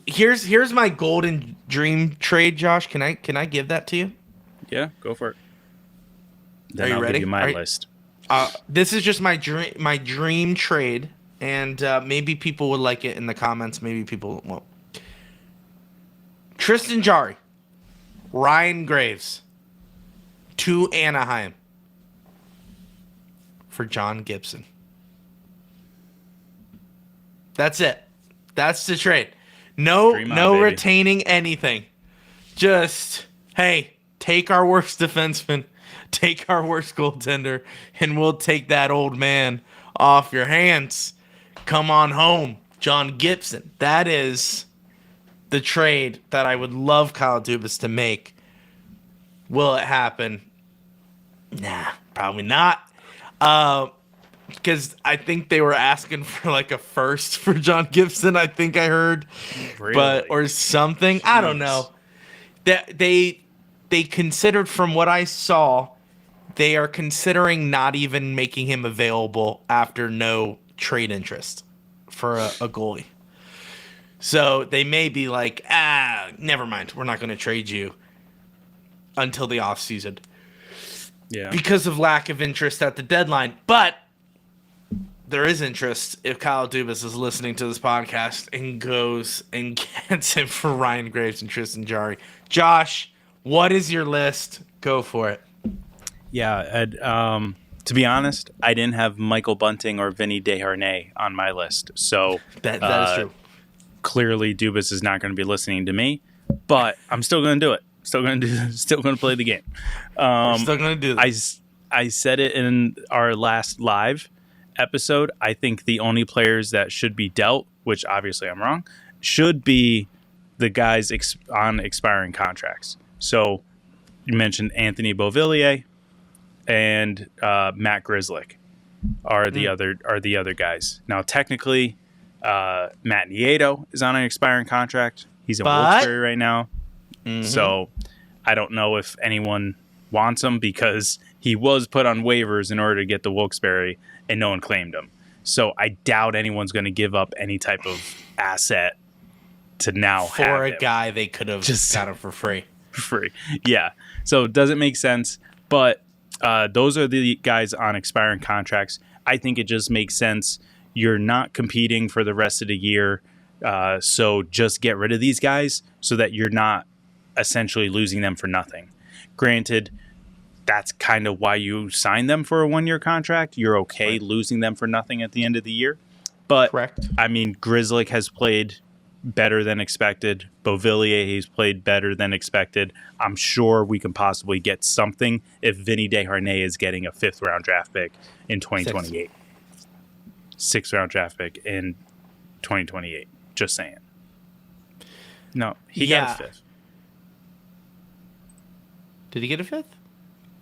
Here's my golden dream trade, Josh. Can I give that to you? Yeah, go for it. Then Are you I'll ready? give you my list. This is just my dream trade, and maybe people would like it in the comments. Maybe people won't. Tristan Jarry, Ryan Graves, to Anaheim for John Gibson. That's it. That's the trade. No retaining anything. Just, hey, take our worst defenseman, take our worst goaltender, and we'll take that old man off your hands. Come on home, John Gibson. That is the trade that I would love Kyle Dubas to make. Will it happen? Nah, probably not. Because I think they were asking for like a first for John Gibson, I think I heard. Really? Or something. I don't know. They considered, from what I saw, they are considering not even making him available after no trade interest for a goalie. So they may be like, never mind. We're not going to trade you until the offseason. Yeah. Because of lack of interest at the deadline. But there is interest if Kyle Dubas is listening to this podcast and goes and gets him for Ryan Graves and Tristan Jarry. Josh, what is your list? Go for it. Yeah, Ed, to be honest, I didn't have Michael Bunting or Vinny Desharnais on my list. So that is true. Clearly, Dubas is not going to be listening to me, but I'm still going to do it. Still going to play the game. We're still going to do this. I said it in our last live episode. I think the only players that should be dealt, which obviously I'm wrong, should be the guys on expiring contracts. So you mentioned Anthony Beauvillier and Matt Grzelcyk are the other guys. Now technically, Matt Nieto is on an expiring contract. He's in Wilkes-Barre right now. Mm-hmm. So I don't know if anyone wants him because he was put on waivers in order to get the Wilkes-Barre, and no one claimed him. So I doubt anyone's going to give up any type of asset to now for have a him. guy they could have Just got him for free. Free. Yeah. So it doesn't make sense. But those are the guys on expiring contracts. I think it just makes sense. You're not competing for the rest of the year. So just get rid of these guys so that you're not essentially losing them for nothing. Granted, that's kind of why you sign them for a 1-year contract. You're okay losing them for nothing at the end of the year. But, Correct. I mean, Grzelcyk has played better than expected. Beauvillier has played better than expected. I'm sure we can possibly get something if Vinny Desharnais is getting a 5th-round draft pick in 2028. 6th-round draft pick in 2028. Just saying. No, he got a 5th. Did he get a 5th?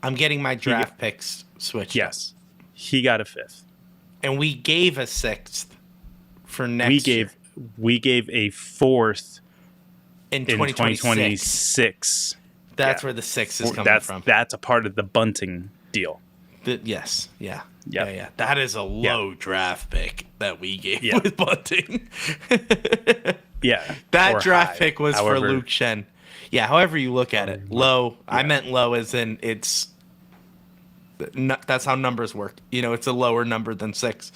I'm getting my draft picks switched. Yes. He got a 5th. And we gave a 6th for next year. We gave a 4th in 2026. That's where the 6 is coming from. That's a part of the bunting deal. Yes. Yeah. Yep. Yeah. That is a low draft pick that we gave Yep. with bunting. Yeah. That or draft high, pick was however, for Luke Shen. Yeah, however you look at it. Low. Yeah. I meant low as in it's... That's how numbers work. It's a lower number than 6.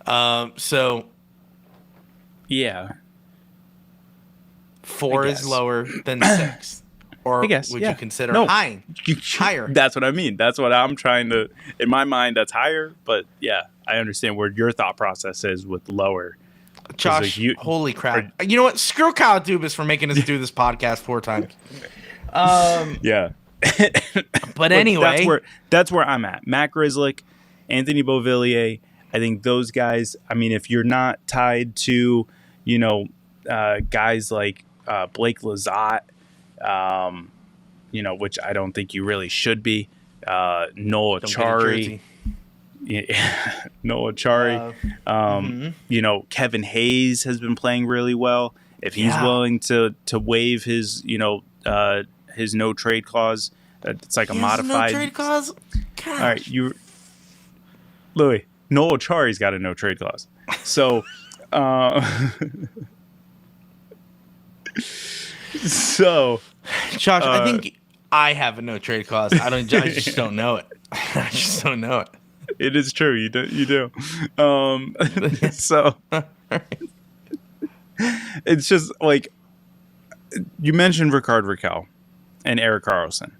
So... Yeah. 4 is lower than 6. Or would you consider higher? That's what I mean. That's what I'm trying to... In my mind, that's higher. But yeah, I understand where your thought process is with lower. Josh, holy crap. You know what? Screw Kyle Dubas for making us do this podcast 4 times. Yeah. But anyway. That's where I'm at. Matt Grzelcyk, Anthony Beauvillier. I think those guys, I mean, if you're not tied to, guys like Blake Lizotte, which I don't think you really should be, Noah Chari. Noah Chari. Kevin Hayes has been playing really well. If he's willing to waive his, his no trade clause, it's like a modified. No trade clause? Gosh. All right, Louie, Noah Chari's got a no trade clause. So, Josh, I think I have a no trade clause. I just don't know it. I just don't know it. It is true. You do. So it's just like you mentioned Rickard Rakell and Erik Karlsson.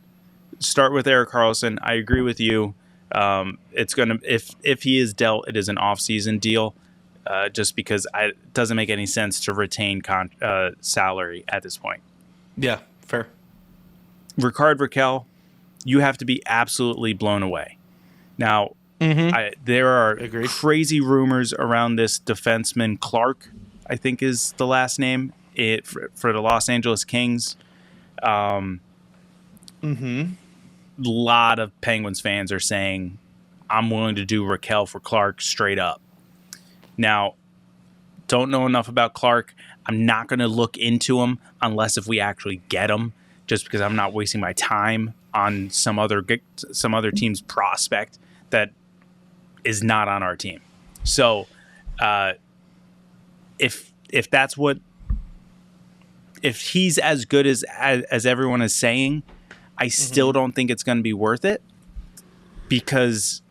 Start with Erik Karlsson. I agree with you. It's gonna if he is dealt, it is an off-season deal. Just because it doesn't make any sense to retain salary at this point. Yeah, fair. Rickard Rakell, you have to be absolutely blown away. Now, there are crazy rumors around this defenseman Clark, I think is the last name, for the Los Angeles Kings. A lot of Penguins fans are saying, I'm willing to do Rakell for Clark straight up. Now, don't know enough about Clark. I'm not going to look into him unless if we actually get him, just because I'm not wasting my time on some other team's prospect that is not on our team. So, if he's as good as everyone is saying, I still don't think it's going to be worth it, because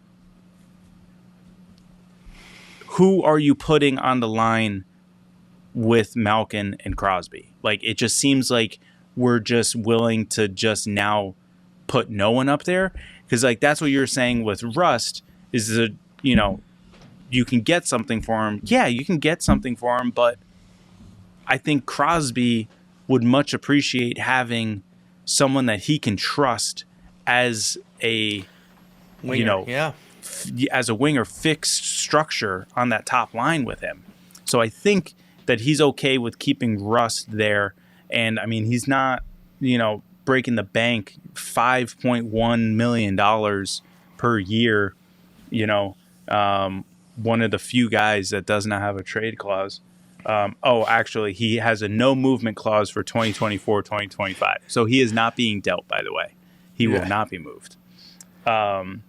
who are you putting on the line with Malkin and Crosby? Like, it just seems like we're just willing to just now put no one up there, because like that's what you're saying with Rust is that you can get something for him. Yeah, you can get something for him, but I think Crosby would much appreciate having someone that he can trust as a winger, as a winger, fixed structure on that top line with him. So I think that he's okay with keeping Rust there. And I mean, he's not, breaking the bank, $5.1 million per year, one of the few guys that does not have a trade clause. Actually, he has a no movement clause for 2024, 2025. So he is not being dealt, by the way. he will not be moved. Unless,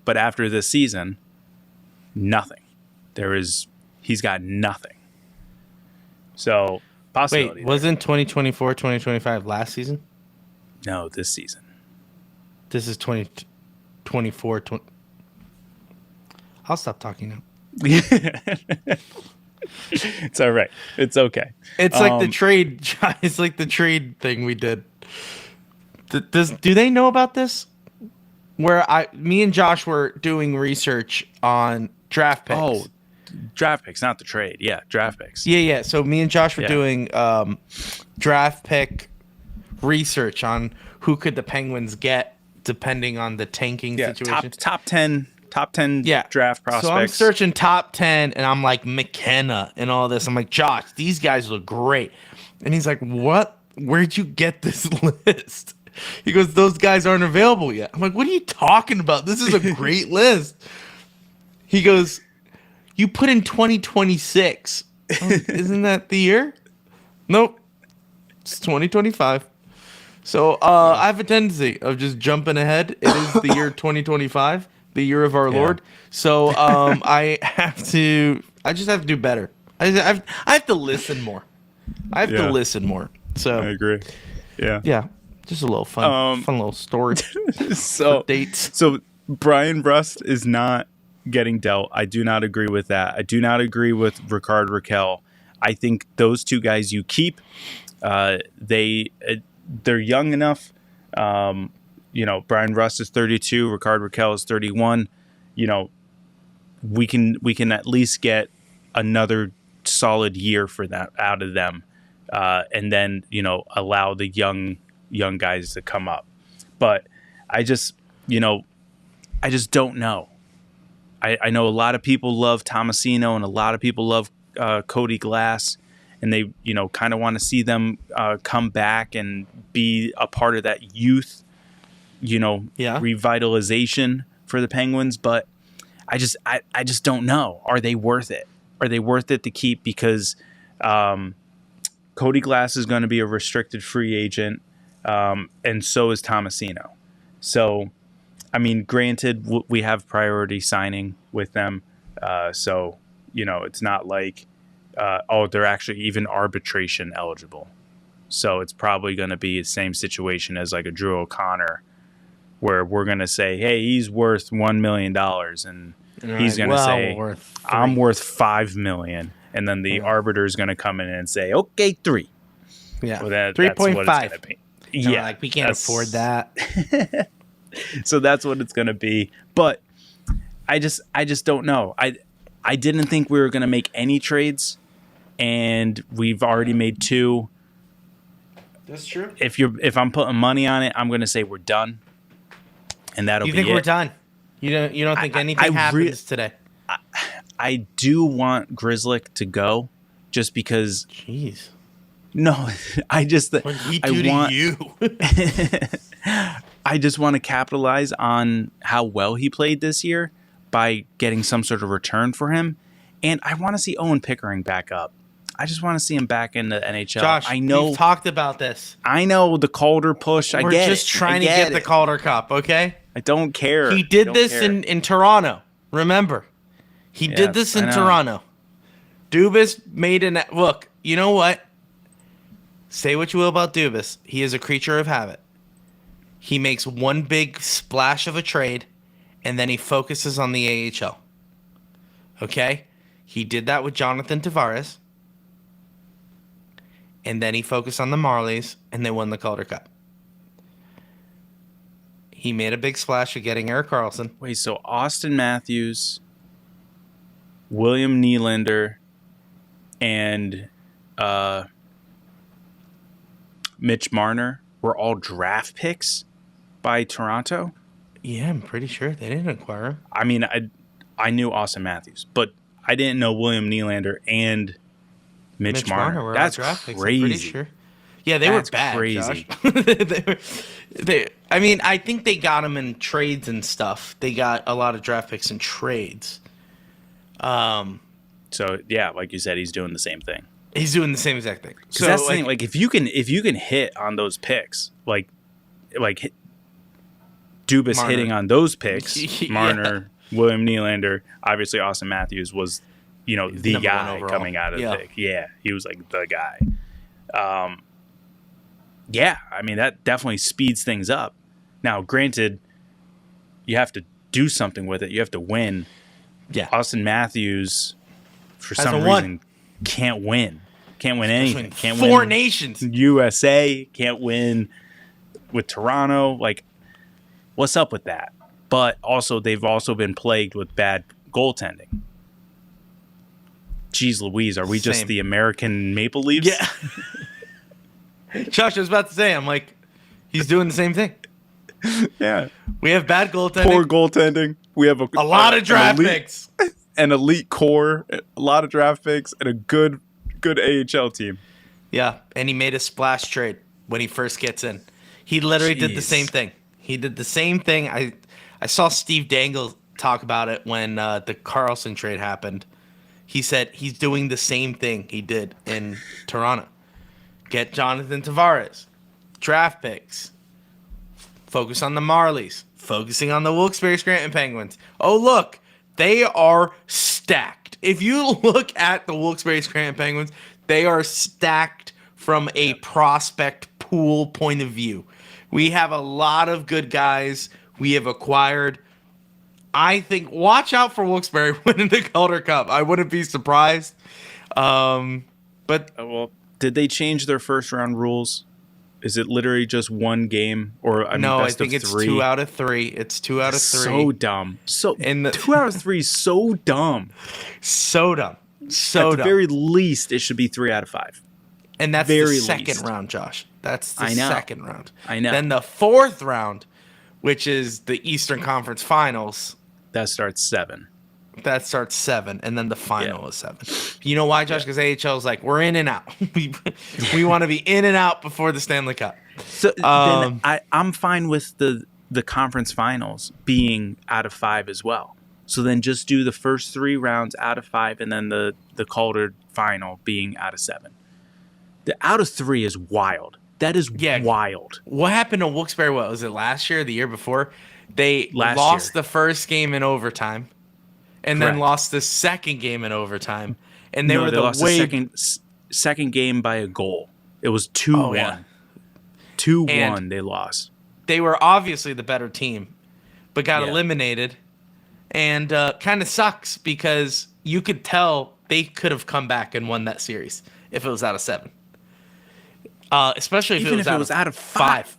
but after this season, nothing. He's got nothing. So possibility. Wait, wasn't 2024, 2025 last season? No, this season. This is 2024. I'll stop talking now. It's all right. It's okay. It's like the trade. It's like the trade thing we did. Do they know about this? Where me and Josh were doing research on draft picks. Oh, draft picks, not the trade. Yeah, draft picks. Yeah. So me and Josh were doing draft pick research on who could the Penguins get depending on the tanking situation. Top 10 draft prospects. So I'm searching top 10 and I'm like McKenna and all this. I'm like, Josh, these guys look great. And he's like, what? Where'd you get this list? He goes, those guys aren't available yet. I'm like, what are you talking about? This is a great list. He goes, you put in 2026. Like, isn't that the year? Nope. It's 2025. So I have a tendency of just jumping ahead. It is the year 2025, the year of our Lord. So I just have to do better. I have to listen more. So I agree. Yeah. Just a little fun little story. So dates. So Brian Rust is not getting dealt. I do not agree with that. I do not agree with Ricard Raquel. I think those two guys you keep. They're young enough. Brian Rust is 32. Ricard Raquel is 31. We can at least get another solid year for that out of them, and then allow the young guys to come up. But I just don't know. I know a lot of people love Tomasino and a lot of people love Cody Glass, and they kind of want to see them come back and be a part of that youth revitalization for the Penguins. But I just don't know. Are they worth it? Are they worth it to keep? Because Cody Glass is going to be a restricted free agent. And so is Tomasino. So, I mean, granted, we have priority signing with them. So, it's not like, they're actually even arbitration eligible. So it's probably going to be the same situation as like a Drew O'Connor, where we're going to say, hey, he's worth $1 million. And he's going to say, I'm worth $5 million. And then the arbiter is going to come in and say, okay, 3. Yeah. Well, that's 3.5. what it's going to be. Yeah, like we can't afford that. So that's what it's going to be. But I just don't know. I didn't think we were going to make any trades, and we've already made 2. That's true. If I'm putting money on it, I'm going to say we're done, and that'll be it. You think we're done? You don't think anything happens today? I do want Grzelcyk to go, just because. Jeez. No, I just what did he do to you? I just want to capitalize on how well he played this year by getting some sort of return for him, and I want to see Owen Pickering back up. I just want to see him back in the NHL. Josh, I know we've talked about this. I know the Calder push. We're just trying to get the Calder Cup, okay? I don't care. He did this in Toronto. Remember, he did this in Toronto. Dubas made an look. You know what? Say what you will about Dubas. He is a creature of habit. He makes one big splash of a trade, and then he focuses on the AHL. Okay? He did that with Jonathan Tavares, and then he focused on the Marlies, and they won the Calder Cup. He made a big splash of getting Erik Karlsson. Wait, so Austin Matthews, William Nylander, and Mitch Marner were all draft picks by Toronto? Yeah, I'm pretty sure they didn't acquire him. I mean, I knew Austin Matthews, but I didn't know William Nylander and Mitch Marner. Were That's draft picks, crazy. I'm pretty sure. Yeah, they were bad. Crazy. I mean, I think they got him in trades and stuff. They got a lot of draft picks in trades. So yeah, like you said, he's doing the same thing. He's doing the same exact thing. So that's the thing. Like if you can hit on those picks, like like Dubas Marner. hitting on those picks. Yeah. Marner, William Nylander, obviously Austin Matthews was, the Number guy 1 overall. coming out of Yeah. the pick. Yeah, he was like the guy. Yeah, I mean, that definitely speeds things up. Now, granted, you have to do something with it. You have to win. Yeah. Austin Matthews, for Hasn't some won. reason, can't win. Can't win anything. Can't Four win nations. USA. Can't win with Toronto. Like, what's up with that? But also, they've also been plagued with bad goaltending. Jeez Louise, are we just Same. the American Maple Leafs? Yeah. Josh, I was about to say, I'm like, he's doing the same thing. Yeah. We have bad goaltending. Poor goaltending. We have a lot of draft picks. An elite core, a lot of draft picks, and a good AHL team. Yeah, and he made a splash trade when he first gets in. He literally did the Jeez. same thing. He did the same thing. I saw Steve Dangle talk about it when the Carlson trade happened. He said he's doing the same thing he did in Toronto. Get Jonathan Tavares, draft picks, focus on the Marlies, focusing on the Wilkes-Barre Scranton Penguins. Oh, look, they are stacked. If you look at the Wilkes-Barre Scranton Penguins, they are stacked from a prospect pool point of view. We have a lot of good guys we have acquired. I think watch out for Wilkes-Barre winning the Calder Cup. I wouldn't be surprised. But Well, did they change their first round rules? Is it literally just one game, or no, I best think of it's three? 2 out of 3. It's 2 out of 3. So dumb. So And 2 out of 3 is so dumb. So dumb. So At the dumb. very least, it should be 3 out of 5. And that's very the second least. round, Josh. That's the I know. second round. I know. Then the fourth round, which is the Eastern Conference Finals, That starts 7. that starts 7, and then the final is 7. You know why, Josh? Because AHL is like, we're in and out. we want to be in and out before the Stanley Cup. So then I'm fine with the conference finals being out of 5 as well. So then just do the first 3 rounds out of 5, and then the Calder final being out of 7. The out of 3 is wild. That is wild. What happened to Wilkes-Barre? What was it, last year or the year before? They Last lost year. the first game in overtime, and then Correct. lost the second game in overtime. And they were they the lost way the second game by a goal. It was 2-1. Oh, yeah. 2-1 And- they lost. they were obviously the better team, but got Yeah. eliminated. And kind of sucks because you could tell they could have come back and won that series if it was out of 7. Especially if Even it was, if it out, was of out of 5.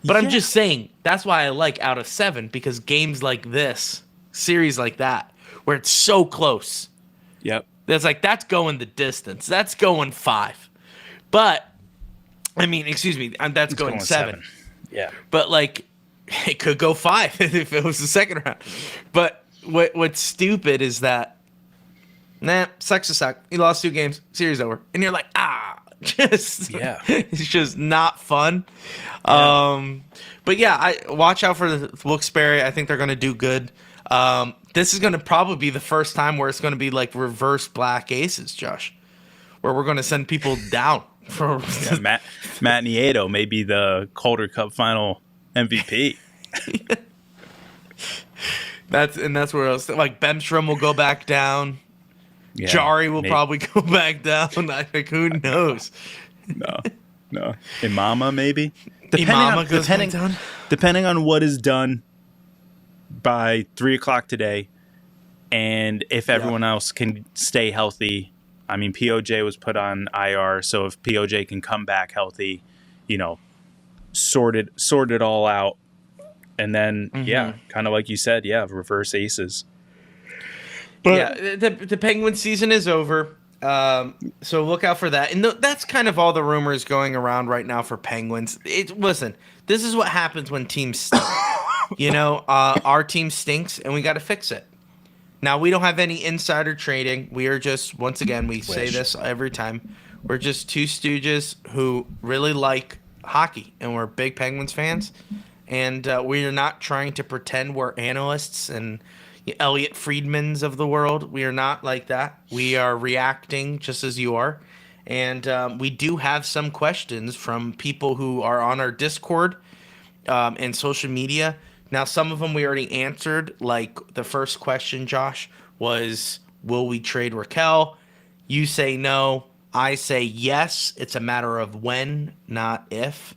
But I'm Yeah. just saying, that's why I like out of 7, because games like this, series like that, where it's so close, Yep. that's going the distance. That's going 5. But, I mean, excuse me, that's going 7. Yeah. But like, it could go 5 if it was the second round. But what's stupid is that, sucks to suck. You lost 2 games, series over, and you're like, just it's just not fun. But yeah, I watch out for the Wilkes-Barre. I think they're going to do good. This is going to probably be the first time where it's going to be like reverse black aces, Josh, where we're going to send people down for Matt Nieto may be the Calder Cup final MVP. That's where else, like Bemstrom will go back down. Yeah, Jari will maybe. probably go back down. I think, who knows? No. Imama maybe. Imama goes back down. Depending on what is done by 3:00 today, and if everyone else can stay healthy. I mean, POJ was put on IR, so if POJ can come back healthy, sort it all out, and then kind of like you said, reverse aces. But Yeah, the Penguin season is over, so look out for that. And that's kind of all the rumors going around right now for Penguins. Listen, this is what happens when teams stink. Our team stinks, and we got to fix it. Now, we don't have any insider trading. We are just, once again, we say this every time, we're just 2 stooges who really like hockey, and we're big Penguins fans. And we are not trying to pretend we're analysts and Elliot Friedmans of the world. We are not like that. We are reacting just as you are. And we do have some questions from people who are on our Discord and social media. Now, some of them we already answered. Like the first question, Josh, was, will we trade Raquel? You say no. I say yes. It's a matter of when, not if.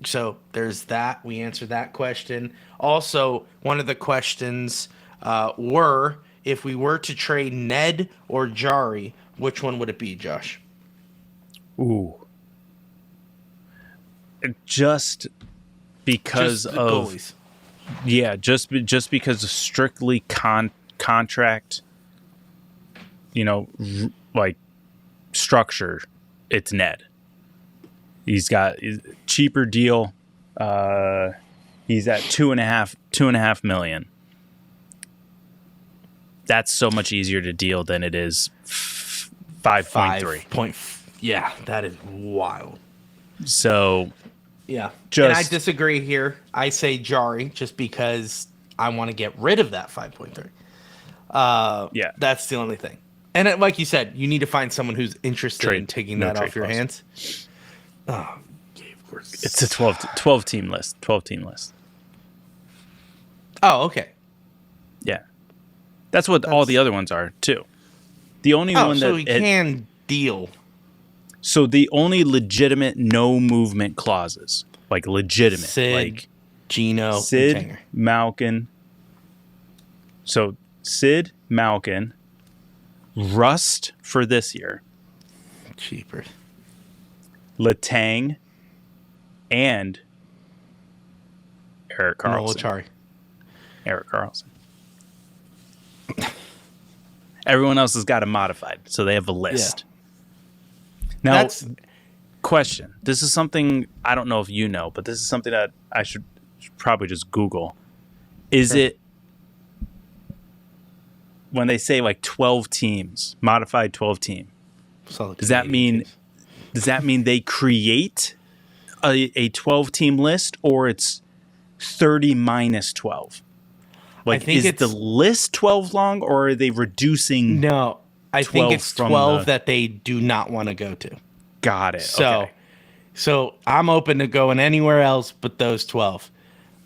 So there's that. We answered that question. Also, one of the questions were, if we were to trade Ned or Jari, which one would it be, Josh? Ooh. Just because Just the of goalies. yeah, just because of strictly contract, like structure, it's Ned. He's got a cheaper deal. He's at $2.5 million. That's so much easier to deal than it is 5.3. Yeah, that is wild. So Yeah. Just- And I disagree here. I say Jari just because I want to get rid of that 5.3. Yeah. That's the only thing. And like you said, you need to find someone who's interested in taking no that trade off your clause. hands. Oh, okay, of course. It's a 12 team list. 12 team list. Oh, okay. Yeah. That's what all the other ones are, too. The only one so that we can deal. So the only legitimate no movement clauses, like legitimate, Sid, like Gino, and Sid, Tanger. Malkin. So Sid, Malkin, Rust for this year, Cheaper. Letang, and Eric Noel Carlson. Chari. Eric Carlson. Everyone else has got it modified, so they have a list. Now, That's question. This is something I don't know if you know, but this is something that I should probably just Google. Is it when they say like 12 teams, modified 12 team? Does that mean they create a 12 team list, or it's 30 minus 12? Like, I think is the list 12 long, or are they reducing? No, I think 12 it's from 12 that they do not want to go to. Got it. So, Okay. so I'm open to going anywhere else but those 12.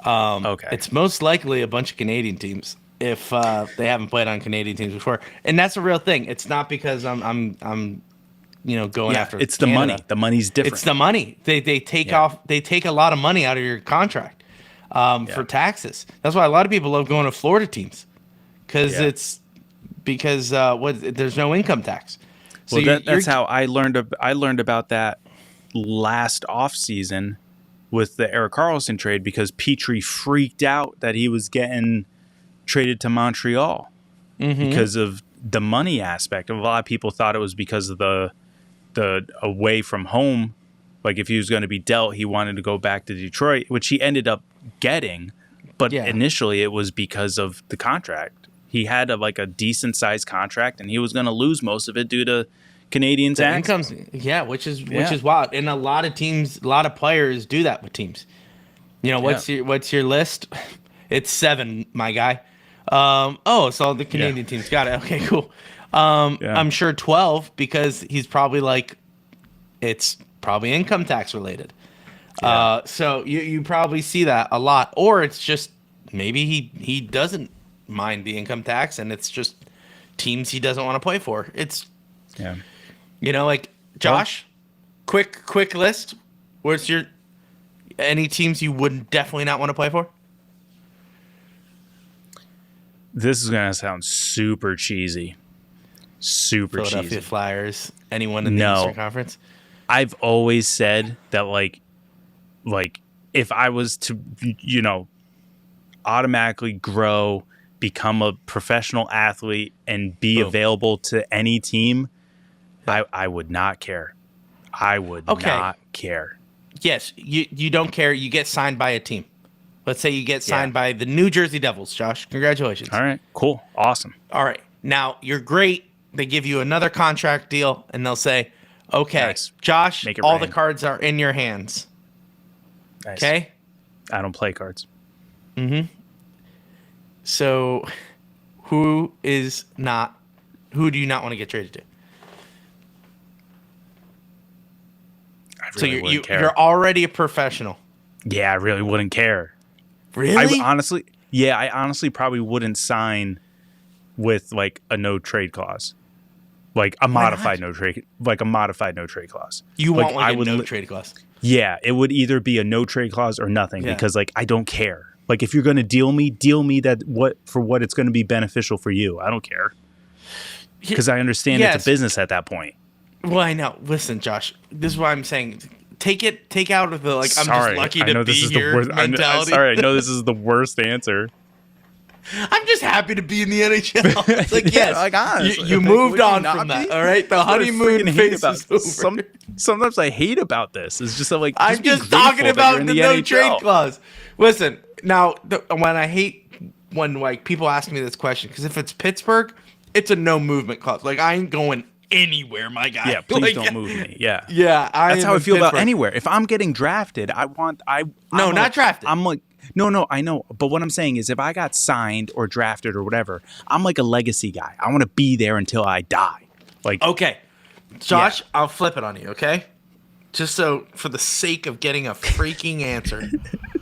Okay. It's most likely a bunch of Canadian teams if they haven't played on Canadian teams before, and that's a real thing. It's not because I'm going after. It's the Canada. money. The money's different. It's the money. They take They take a lot of money out of your contract for taxes. That's why a lot of people love going to Florida teams because there's no income tax. So Well, that's how I learned about that last offseason with the Eric Carlson trade, because Petrie freaked out that he was getting traded to Montreal because of the money aspect. A lot of people thought it was because of the away from home. Like, if he was going to be dealt, he wanted to go back to Detroit, which he ended up getting. But initially it was because of the contract. He had a decent sized contract, and he was going to lose most of it due to Canadian tax. incomes. Yeah, which is wild. And a lot of teams, a lot of players do that with teams. What's your list? It's 7, my guy. It's all the Canadian teams. Got it. Okay, cool. I'm sure 12 because he's probably it's probably income tax related. So you probably see that a lot, or it's just maybe he doesn't mind the income tax, and it's just teams he doesn't want to play for. It's Josh, quick list. What's any teams you would definitely not want to play for? This is going to sound super cheesy. Philadelphia Flyers. Anyone in the Eastern Conference? I've always said that like if I was to automatically grow, become a professional athlete, and be available to any team, I would not care. I would not care. Yes, you don't care. You get signed by a team. Let's say you get signed by the New Jersey Devils, Josh. Congratulations. All right, cool. Awesome. All right. Now, you're great. They give you another contract deal, and they'll say, okay, Nice. Josh, Make it all rain. the cards are in your hands. Nice. Okay? I don't play cards. So, who do you not want to get traded to? I So really wouldn't care. you're already a professional. Yeah, I really wouldn't care. Really? I honestly probably wouldn't sign with like a no trade clause. Like a modified no trade clause. You like, want like a no trade clause? Yeah, it would either be a no trade clause or nothing because like I don't care. Like if you're going to deal me that what it's going to be beneficial for you. I don't care. Because I understand it's a business at that point. Well, I know. Listen, Josh, this is why I'm saying take out of the like I'm just lucky to be here mentality. I know this is the worst answer. I'm just happy to be in the NHL. It's like, yes, like, honestly, you moved on from that. All right, the honeymoon phase is over. Sometimes I hate about this. It's just like I'm just talking about the no trade clause. Listen, now when like people ask me this question, because if it's Pittsburgh, it's a no movement clause. Like I ain't going anywhere, my guy. Yeah, please like, don't move me. Yeah, yeah. That's how I feel about anywhere. If I'm getting drafted, not drafted. I'm like. No, I know. But what I'm saying is if I got signed or drafted or whatever, I'm like a legacy guy. I want to be there until I die. Like, okay. Josh, I'll flip it on you, okay? Just so for the sake of getting a freaking answer.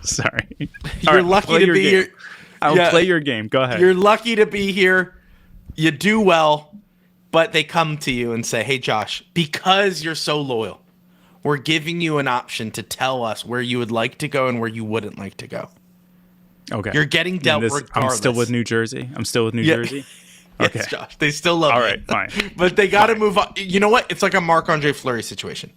Sorry. You're lucky to be here. I'll play your game. Go ahead. You're lucky to be here. You do well, but they come to you and say, hey, Josh, because you're so loyal, we're giving you an option to tell us where you would like to go and where you wouldn't like to go. Okay. You're getting dealt regardless. I'm still with New Jersey. Jersey? Okay. Yes, Josh. They still love you. All right, fine. But they got to move on. You know what? It's like a Marc-Andre Fleury situation.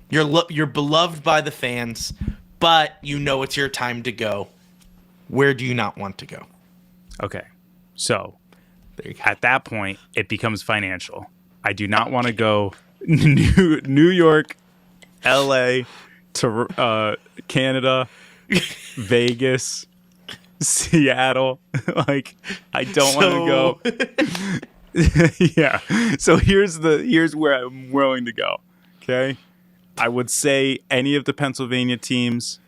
You're beloved by the fans, but you know it's your time to go. Where do you not want to go? Okay. So at that point, it becomes financial. I do not want to go New York, LA, to Canada, Vegas, Seattle. Like I don't want to go. Yeah. So here's where I'm willing to go. Okay. I would say any of the Pennsylvania teams,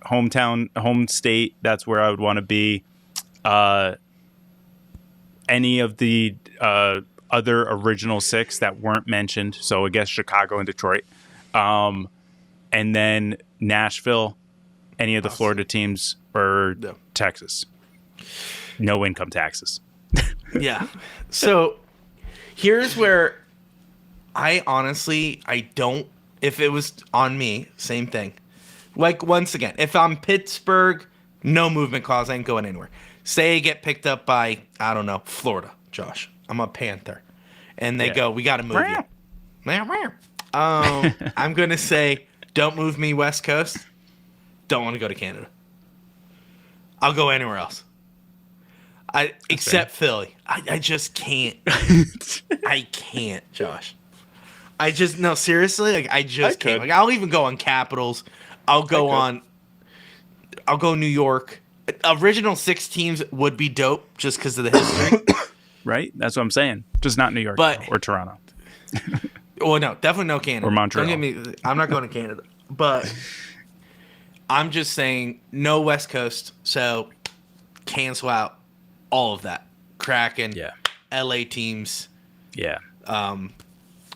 home state, that's where I would want to be. Any of the other original 6 that weren't mentioned. So I guess Chicago and Detroit. And then Nashville, any of the Florida teams, or Texas. No income taxes. Yeah. So here's where I don't, if it was on me, same thing. Like, once again, if I'm Pittsburgh, no movement clause, I ain't going anywhere. Say I get picked up by, I don't know, Florida, Josh. I'm a Panther. And they go, we got to move you. I'm going to say, don't move me West Coast. Don't want to go to Canada. I'll go anywhere else. Except Philly. I just can't. I can't, Josh. No, seriously, like I just can't. Like I'll even go on Capitals. I'll go New York. Original 6 teams would be dope just because of the history. Right? That's what I'm saying. Just not New York or Toronto. Well, no, definitely no Canada. Or Montreal. Don't get me, I'm not going to Canada. But I'm just saying no West Coast, so cancel out all of that. Kraken, LA teams,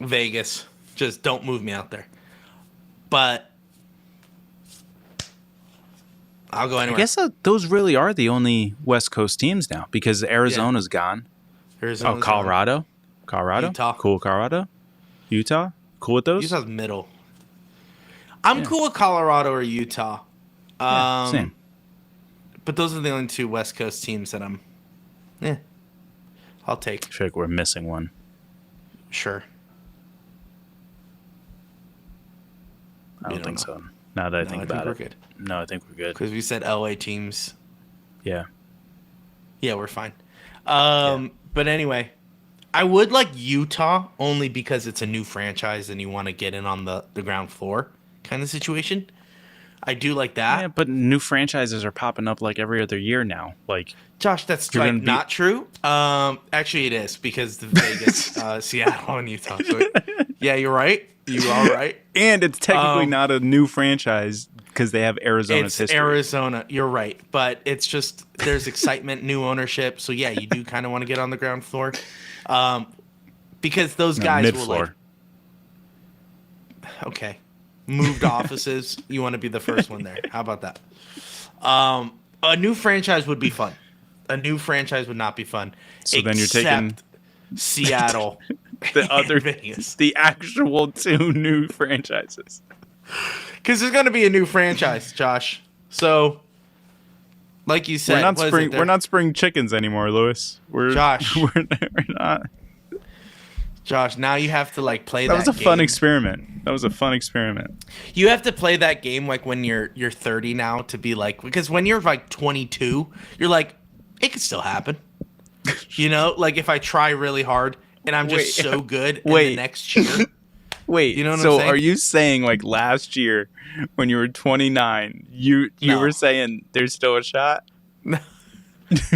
Vegas. Just don't move me out there. But I'll go anywhere. I guess those really are the only West Coast teams now because Arizona's gone. Arizona's Colorado? Utah. Cool with Colorado? Utah? Cool with those? Utah's middle. I'm cool with Colorado or Utah. Same. But those are the only 2 West Coast teams that I'll take. I feel like we're missing one. Sure. I don't think so. Now that I think about it. We're good. No, I think we're good. Because we said LA teams. Yeah. Yeah, we're fine. But anyway, I would like Utah only because it's a new franchise and you want to get in on the ground floor kind of situation. I do like that. Yeah, but new franchises are popping up like every other year now. Like, Josh, that's like not true. Actually, it is because the Vegas, Seattle, and Utah. So, yeah, you're right. You are right. And it's technically not a new franchise because they have Arizona's history. Arizona. You're right. But it's just there's excitement, new ownership. So, yeah, you do kind of want to get on the ground floor. Because those guys mid-floor. were like... Okay. moved offices, you want to be the first one there. How about that? A new franchise would be fun. A new franchise would not be fun. So then you're taking Seattle, Vegas. The actual 2 new franchises. Because there's going to be a new franchise, Josh. So, like you said, we're not spring chickens anymore, Lewis. Josh, we're not. Josh, now you have to play that. That was a game. fun experiment. That was a fun experiment. You have to play that game when you're 30 now to be because when you're 22, you're it could still happen. If I try really hard and I'm just so good in the next year. Wait, you know what I'm so saying? are you saying last year when you were 29, you were saying there's still a shot?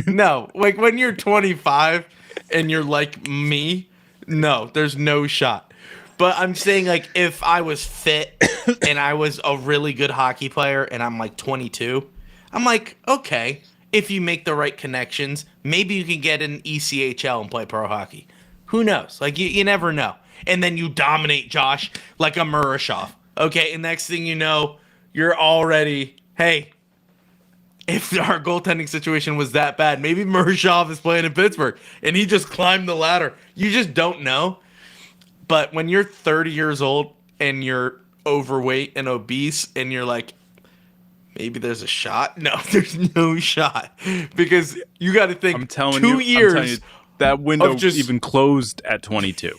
No, when you're 25 and you're like me, no, there's no shot. But I'm saying if I was fit and I was a really good hockey player and I'm 22, I'm okay, if you make the right connections, maybe you can get an ECHL and play pro hockey. Who knows? You never know. And then you dominate Josh like a Murashov. Okay, and next thing you know, you're already, hey, if our goaltending situation was that bad, maybe Murashov is playing in Pittsburgh and he just climbed the ladder. You just don't know. But when you're 30 years old and you're overweight and obese and you're maybe there's a shot. No, there's no shot. Because you got to think, I'm telling 2 years. you, that window even closed at 22.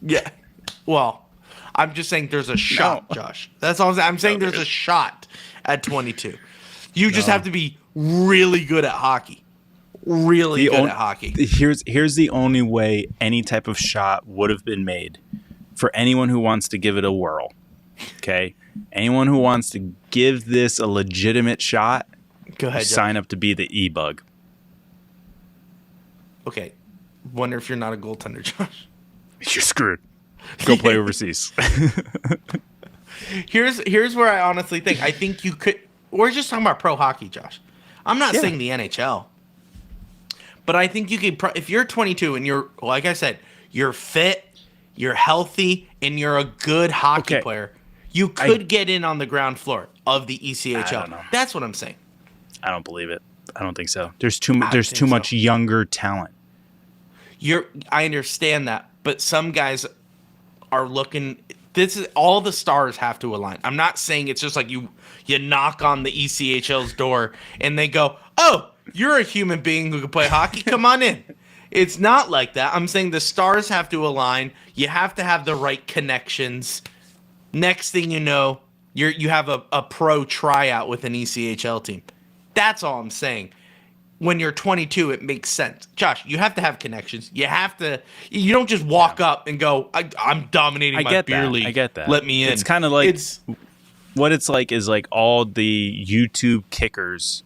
Yeah. Well, I'm just saying there's a shot, Josh. That's all I'm saying. I'm saying there's a shot at 22. You just have to be really good at hockey. Really good at hockey. Here's the only way any type of shot would have been made for anyone who wants to give it a whirl. Okay? Anyone who wants to give this a legitimate shot, go ahead, sign up to be the E-Bug. Okay. Wonder if you're not a goaltender, Josh. You're screwed. Go play overseas. Here's where I honestly think. I think you could. We're just talking about pro hockey, Josh. I'm not saying the NHL. But I think you could. If you're 22 and you're, like I said, you're fit, you're healthy, and you're a good hockey player, you could get in on the ground floor of the ECHL. I don't know. That's what I'm saying. I don't believe it. I don't think so. There's too much younger talent. I understand that, but some guys are looking. This is all the stars have to align. I'm not saying it's just you knock on the ECHL's door and they go, "Oh, you're a human being who can play hockey. Come on in." It's not like that. I'm saying the stars have to align. You have to have the right connections. Next thing you know, you have a pro tryout with an ECHL team. That's all I'm saying. When you're 22, it makes sense. Josh, you have to have connections. You don't just walk up and go, I'm dominating my beer league. I get that. Let me in. It's kind of what it's like is all the YouTube kickers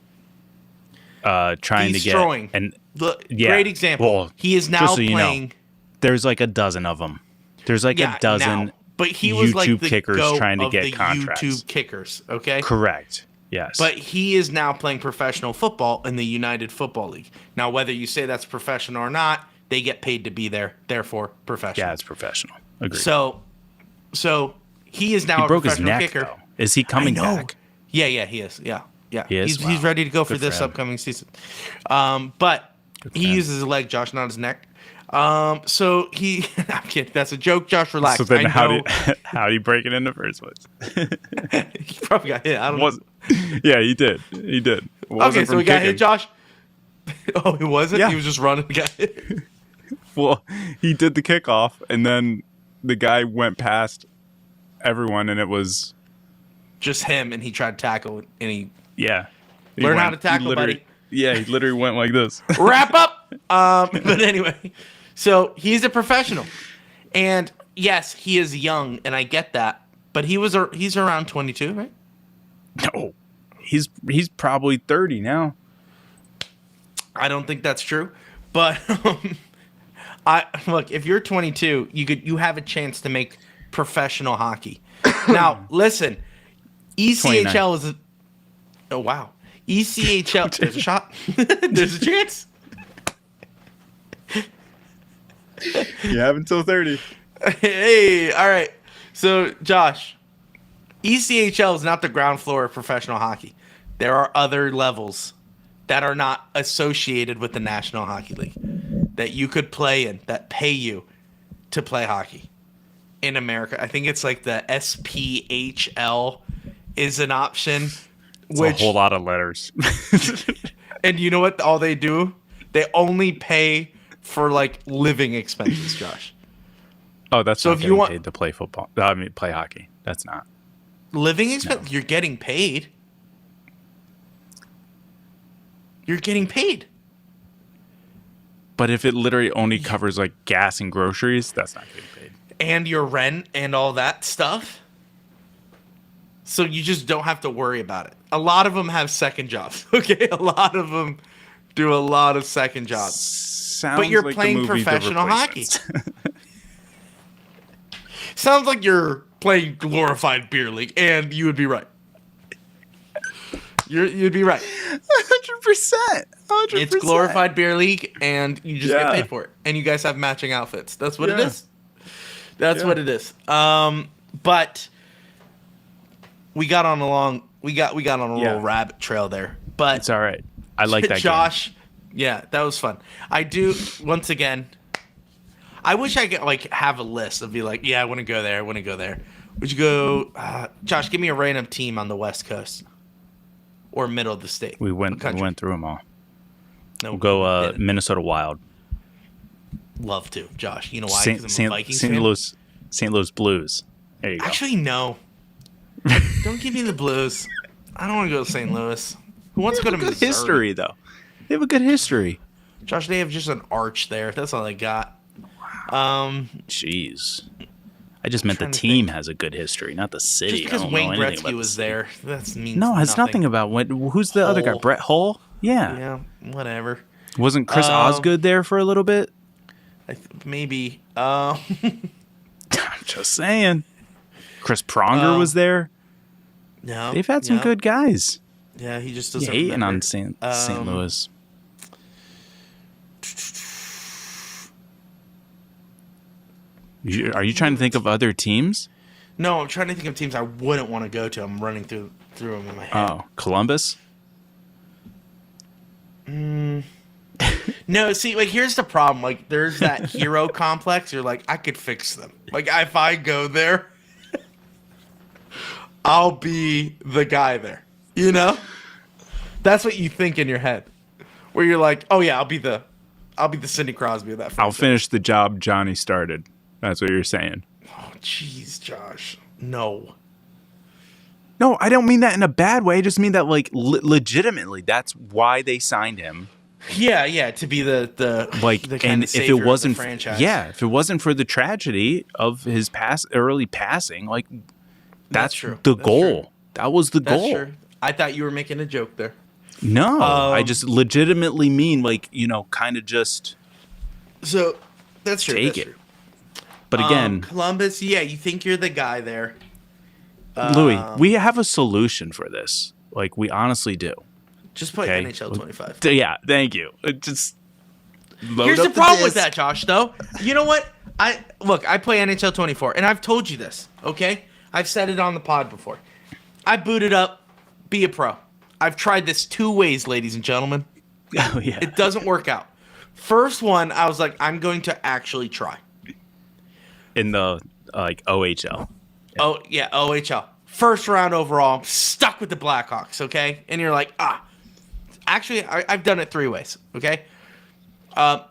trying to get. Throwing. And great example. Well, he is now playing. There's a dozen of them. There's a dozen now, but he was YouTube the kickers GOAT trying to of get the contracts. YouTube kickers, okay? Correct. Yes. But he is now playing professional football in the United Football League. Now, whether you say that's professional or not, they get paid to be there, therefore professional. Yeah, it's professional. Agreed. So he is now he a broke professional his neck, kicker. Though. Is he coming back? Yeah, he is. Yeah. He is? He's ready to go for Good this for him. upcoming season. But he uses his leg, Josh, not his neck. So he, I'm kidding. That's a joke, Josh. Relax. So then how did he break it in the first place? He probably got hit. I don't know. Yeah, he did. Okay, so he got hit, Josh. Oh, he wasn't? Yeah. He was just running and got hit. Well, he did the kickoff, and then the guy went past everyone, and it was just him, and he tried to tackle, and he learn how to tackle, buddy. Yeah, he literally went like this. Wrap up. But anyway, so he's a professional, and yes, he is young, and I get that. But he's around 22, right? No, he's probably 30 now. I don't think that's true, but look, if you're 22, you have a chance to make professional hockey. Now, listen, ECHL is oh wow, ECHL. There's a shot. There's a chance. You have until 30. Hey, all right. So, Josh, ECHL is not the ground floor of professional hockey. There are other levels that are not associated with the National Hockey League that you could play in that pay you to play hockey in America. I think it's like the SPHL is an option. It's a whole lot of letters. And you know what? All they do? They only pay for like living expenses, Josh. Oh, that's so not if getting you want paid to play football. I mean, play hockey. That's not. Living expense? No. You're getting paid. You're getting paid. But if it literally only covers like gas and groceries, that's not getting paid. And your rent and all that stuff. So you just don't have to worry about it. A lot of them have second jobs. Okay, a lot of them do a lot of second jobs. Sounds but you're like playing professional hockey. Sounds like you're playing glorified beer league, and you would be right. You'd be right. 100%. It's glorified beer league, and you just get paid for it. And you guys have matching outfits. That's what it is. That's what it is. But we got on a little rabbit trail there. But it's all right. I like that Josh, game. Yeah, that was fun. I do, once again, I wish I could like have a list of be like, yeah, I want to go there. Would you go, Josh, give me a random team on the West Coast or middle of the state. We went through them all. No, we'll go Minnesota Wild. Love to, Josh. You know why? Because I'm a Vikings St. fan. St. Louis Blues. There you go. Actually, no. Don't give me the Blues. I don't want to go to St. Louis. Who wants to go to Missouri? History, though. They have a good history. Josh, they have just an arch there. That's all they got. Jeez. I just meant the team has a good history, not the city. Just because Wayne Gretzky was there, that means no, it's nothing about who's the other guy? Brett Hull? Yeah. Yeah, whatever. Wasn't Chris Osgood there for a little bit? Maybe. I'm just saying. Chris Pronger was there. No, they've had some good guys. Yeah, he just doesn't. Hating on St. Louis. Are you trying to think of other teams? No, I'm trying to think of teams I wouldn't want to go to. I'm running through them in my head. Oh, Columbus? No, see, like, here's the problem. Like, there's that hero complex. You're like, I could fix them. Like, if I go there, I'll be the guy there. You know? That's what you think in your head. Where you're like, oh, yeah, I'll be the Sidney Crosby of that franchise. I'll finish the job Johnny started. That's what you're saying. Oh, jeez, Josh. No, I don't mean that in a bad way. I just mean that, like, legitimately, that's why they signed him. Yeah, to be the like, the and if it wasn't, franchise. if it wasn't for the tragedy of his early passing, like, that's true. The goal. True. That was the goal. True. I thought you were making a joke there. No, I just legitimately mean, like, kind of just. So that's true. Take it. But again, Columbus, you think you're the guy there. Louis, we have a solution for this. Like, we honestly do. Just play NHL 25. Yeah, thank you. Just here's the problem with that, Josh, though. You know what? I play NHL 24, and I've told you this, okay? I've said it on the pod before. I booted up, be a pro. I've tried this 2 ways, ladies and gentlemen. Oh, yeah. It doesn't work out. First one, I was like, I'm going to actually try. In the, OHL. Yeah. Oh, yeah, OHL. First round overall, stuck with the Blackhawks, okay? And you're like, Actually, I've done it 3 ways, okay?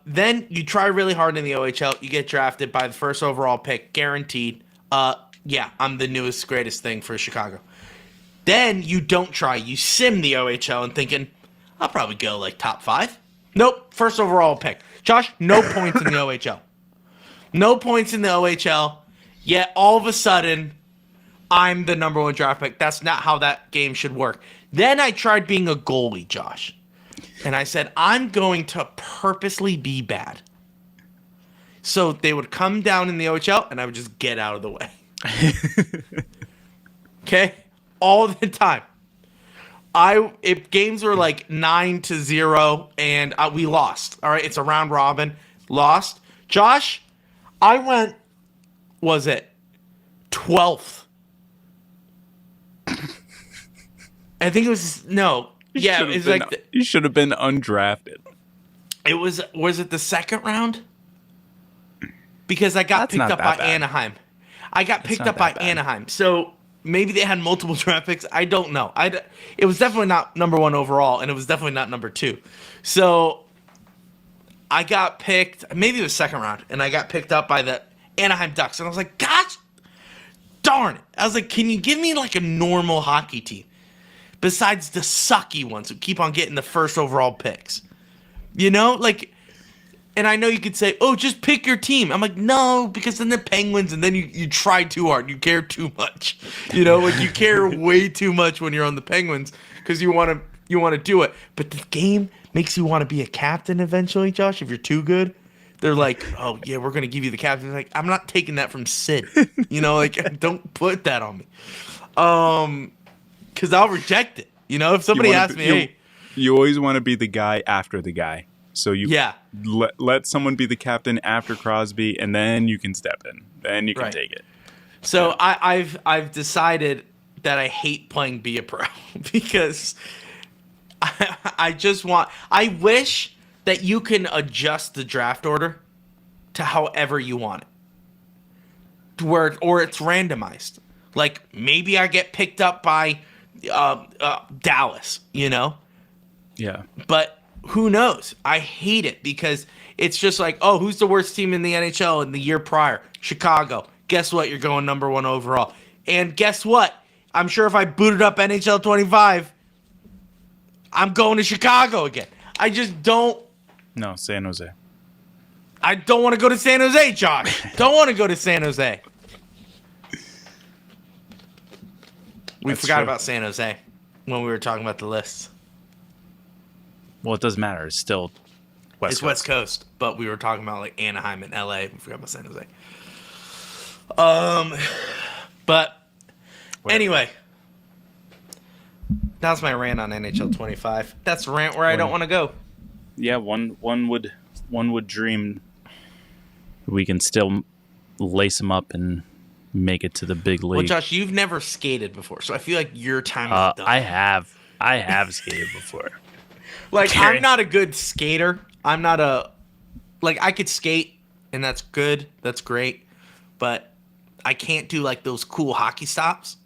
Then you try really hard in the OHL. You get drafted by the first overall pick, guaranteed. I'm the newest, greatest thing for Chicago. Then you don't try. You sim the OHL and thinking, I'll probably go like top 5. Nope, first overall pick. Josh, no points in the OHL. No points in the OHL. Yet all of a sudden, I'm the number 1 draft pick. That's not how that game should work. Then I tried being a goalie, Josh. And I said, I'm going to purposely be bad. So they would come down in the OHL, and I would just get out of the way. Okay? All the time. If games were like 9-0 and we lost. All right, it's a round robin. Lost. Josh, I went, was it 12th I think it was no. Yeah, it was like you should have been undrafted. it was it the second round? Because I got picked up by Anaheim. I got picked up by Anaheim. So maybe they had multiple draft picks. I don't know. It was definitely not number 1 overall, and it was definitely not number 2. So I got picked, maybe the second round, and I got picked up by the Anaheim Ducks. And I was like, gosh darn it. I was like, can you give me like a normal hockey team besides the sucky ones who keep on getting the first overall picks? You know, like, and I know you could say, oh, just pick your team. I'm like, no, because then the Penguins, and then you try too hard. You care too much. You know, like you care way too much when you're on the Penguins because you want to do it. But the game makes you want to be a captain eventually, Josh, if you're too good. They're like, oh, yeah, we're going to give you the captain. Like, I'm not taking that from Sid. You know, like, don't put that on me. Because I'll reject it. You know, if somebody asks me, hey. You always want to be the guy after the guy. So you let someone be the captain after Crosby, and then you can step in. Then you can take it. So I've decided that I hate playing Be a Pro because I wish that you can adjust the draft order to however you want it, or it's randomized. Like maybe I get picked up by Dallas, you know? Yeah. But who knows? I hate it because it's just like, oh, who's the worst team in the NHL in the year prior? Chicago. Guess what? You're going number 1 overall. And guess what? I'm sure if I booted up NHL 25, I'm going to Chicago again. I just don't. No, San Jose. I don't want to go to San Jose, Josh. Don't want to go to San Jose. We forgot about San Jose when we were talking about the lists. Well, it doesn't matter. It's still West Coast, but we were talking about like Anaheim and LA. We forgot about San Jose. But anyway, that's my rant on NHL 25. That's a rant where I don't want to go. Yeah, one would dream we can still lace them up and make it to the big league. Well, Josh, you've never skated before, so I feel like your time is done. I have skated before. Like, I'm not a good skater. I'm not I could skate, and that's good. That's great. But I can't do, like, those cool hockey stops.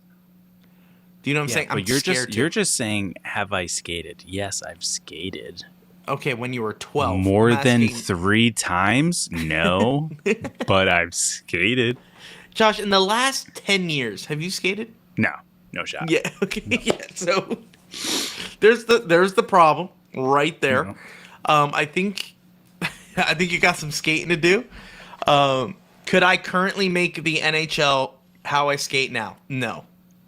Do you know what I'm saying? I'm scared. You're just saying, have I skated? Yes, I've skated. Okay, when you were 12. More than 3 times? No. But I've skated. Josh, in the last 10 years, have you skated? No shot. Yeah, okay. No. Yeah, so there's the problem right there. No. I think you got some skating to do. Could I currently make the NHL how I skate now? No,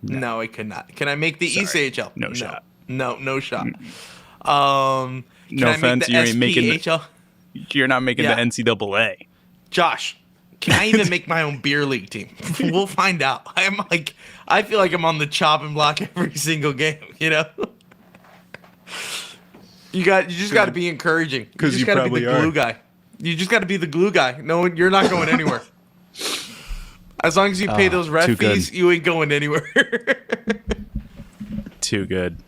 I could not. Can I make the ECHL? No shot. No shot. No offense, you ain't making. You're not making the NCAA. Josh, can I even make my own beer league team? We'll find out. I feel like I'm on the chopping block every single game. You know. You just got to be encouraging. Because you got to probably be the glue guy. You just got to be the glue guy. No, you're not going anywhere. As long as you pay those ref fees, you ain't going anywhere. Too good.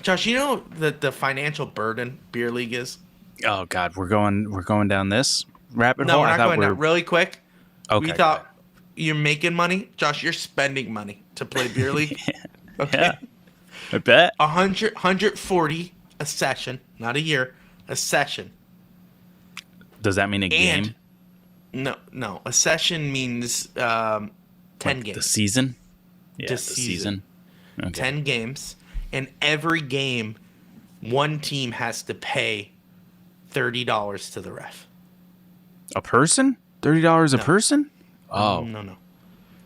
Josh, you know the financial burden beer league is? Oh God, we're going down this rabbit hole. No, we're not going down. Really quick. Okay. We thought you're making money, Josh. You're spending money to play beer league. Okay. Yeah, I bet 140 a session, not a year, a session. Does that mean a game? No. A session means 10 games. The season. Yeah, the season. Okay. 10 games. And every game, one team has to pay $30 to the ref. A person? $30 a person? Oh. No. I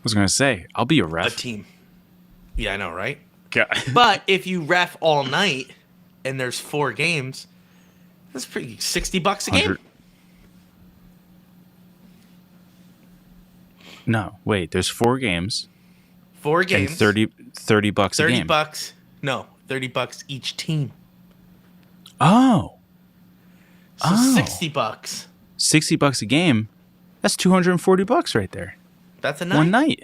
was going to say, I'll be a ref. A team. Yeah, I know, right? God. But if you ref all night and there's 4 games, that's pretty $60 a game. No, wait, there's 4 games. 4 games. And $30 a game. $30. No, $30 each team. Oh. So $60. $60 a game. That's $240 right there. That's a night. One night.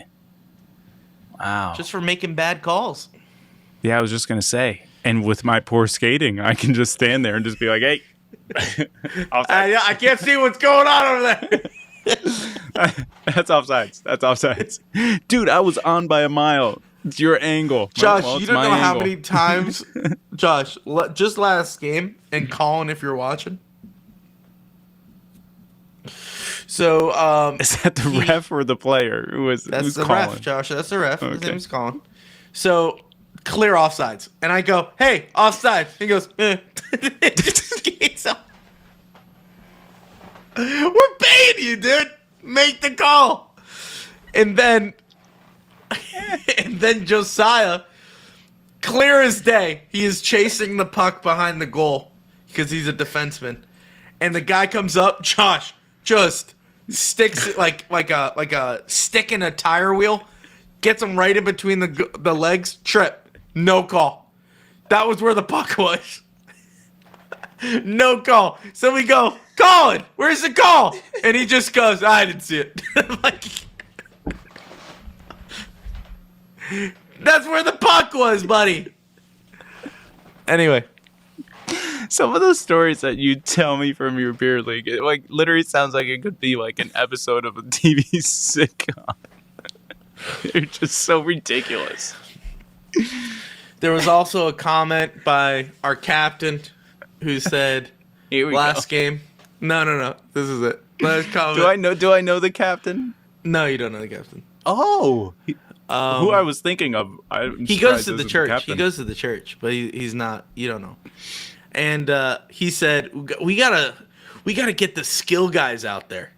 Wow. Just for making bad calls. Yeah, I was just gonna say. And with my poor skating, I can just stand there and just be like, "Hey, I can't see what's going on over there." that's offsides. That's offsides." Dude, I was on by a mile. It's your angle. Josh, Well, you it's don't my know how angle. many times, Josh, just last game, and Colin, if you're watching. So, Is that the ref or the player? Who's that's the calling? ref, Josh. That's the ref. His Okay. name's Colin. So, clear offsides. And I go, "Hey, offside." He goes, "Eh." It just skates up. We're paying you, dude. Make the call. And then Josiah, clear as day, he is chasing the puck behind the goal because he's a defenseman. And the guy comes up, Josh, just sticks it like a stick in a tire wheel, gets him right in between the legs, trip, no call. That was where the puck was. No call. So we go, "Colin, where's the call?" And he just goes, "I didn't see it." Like, that's where the puck was, buddy. Anyway. Some of those stories that you tell me from your beer league, it like literally sounds like it could be like an episode of a TV sitcom. They're just so ridiculous. There was also a comment by our captain who said Here we last go. game. No. This is it. Last comment. Do I know the captain? No, you don't know the captain. Oh, who I was thinking of. He goes to the church. He goes to the church, but he's not. You don't know. And he said, "We gotta get the skill guys out there,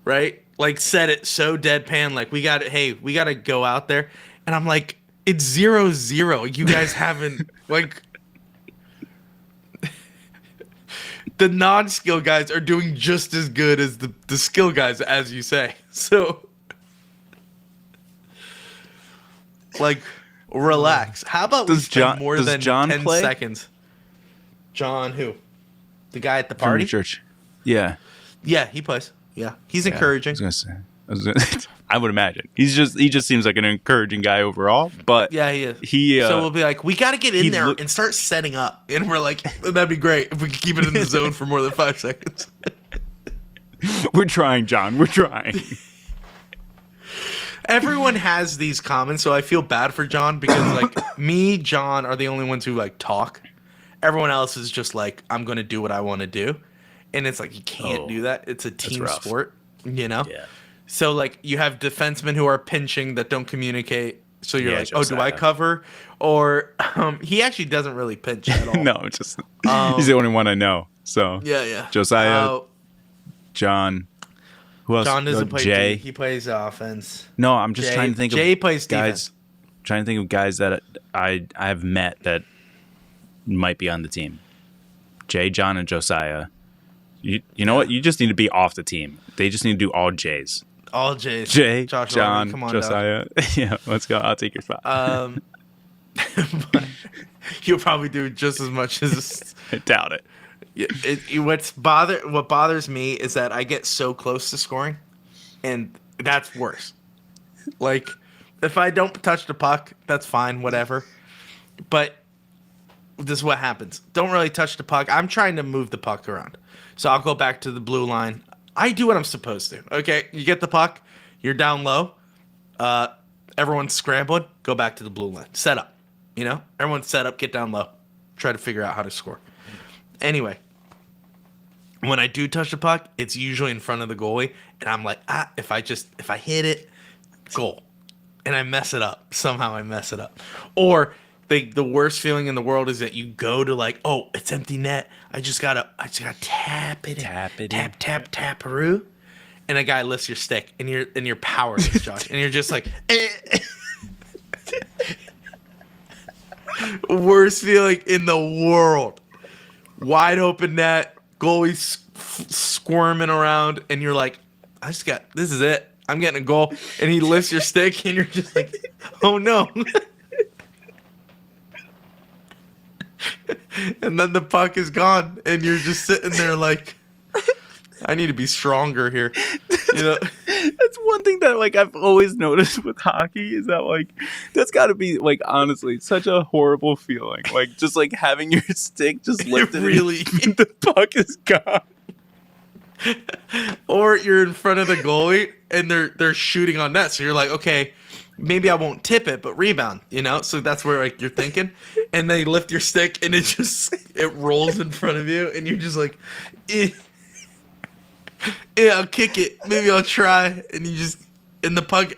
right? Like, said it so deadpan. Like, we gotta go out there." And I'm like, "It's 0-0. You guys haven't like." The non-skill guys are doing just as good as the skill guys, as you say. So, like, relax. How about we spend more than John 10 play? seconds? John who? The guy at the From party? the church. Yeah. Yeah, he plays. Yeah, he's encouraging. I would imagine he just seems like an encouraging guy overall. But Yeah, he is. he So we'll be like, we got to get in there look- and start setting up. And we're like, that'd be great if we could keep it in the zone for more than 5 seconds. we're trying, John. We're trying. Everyone has these comments, so I feel bad for John because like me, John are the only ones who like talk. Everyone else is just like, I'm going to do what I want to do. And it's like, you can't do that. It's a team rough. sport, you know? Yeah. So like you have defensemen who are pinching that don't communicate. So you're like, oh, do I Josiah. cover? Or he actually doesn't really pinch at all. No, it's just he's the only one I know. So Yeah. Josiah, John. Who else? John doesn't play Jay. D. He plays offense. No, I'm just Jay- trying to think Jay of plays guys. defense. Trying to think of guys that I have met that might be on the team. Jay, John, and Josiah. You know what? You just need to be off the team. They just need to do all J's. All J's. Jay, Josh, John, come on, Josiah. Yeah, let's go. I'll take your spot. But you'll probably do just as much as I doubt it. what bothers me is that I get so close to scoring, and that's worse. Like, if I don't touch the puck, that's fine, whatever. But this is what happens. Don't really touch the puck. I'm trying to move the puck around, so I'll go back to the blue line. I do what I'm supposed to. Okay, you get the puck, you're down low. Everyone's scrambling. Go back to the blue line. Set up. You know, everyone's set up. Get down low. Try to figure out how to score. Anyway, when I do touch the puck, it's usually in front of the goalie, and I'm like, if I hit it, goal, and I mess it up. Somehow I mess it up. Or the worst feeling in the world is that you go to like, oh, it's empty net. I just gotta tap it, tap-a-roo, and a guy lifts your stick, and you're powerless, Josh, and you're just like, worst feeling in the world. Wide open net, goalie squirming around, and you're like, this is it. I'm getting a goal, and he lifts your stick, and you're just like, oh no. And then the puck is gone, and you're just sitting there like, I need to be stronger here. You know, That's one thing that like I've always noticed with hockey is that like that's got to be like honestly such a horrible feeling. Like just like having your stick just lifted, really. and the puck is gone. Or you're in front of the goalie and they're shooting on net, so you're like, okay, maybe I won't tip it, but rebound, you know? So that's where like you're thinking, and they lift your stick and it rolls in front of you, and you're just like, yeah, I'll kick it. Maybe I'll try, and the puck.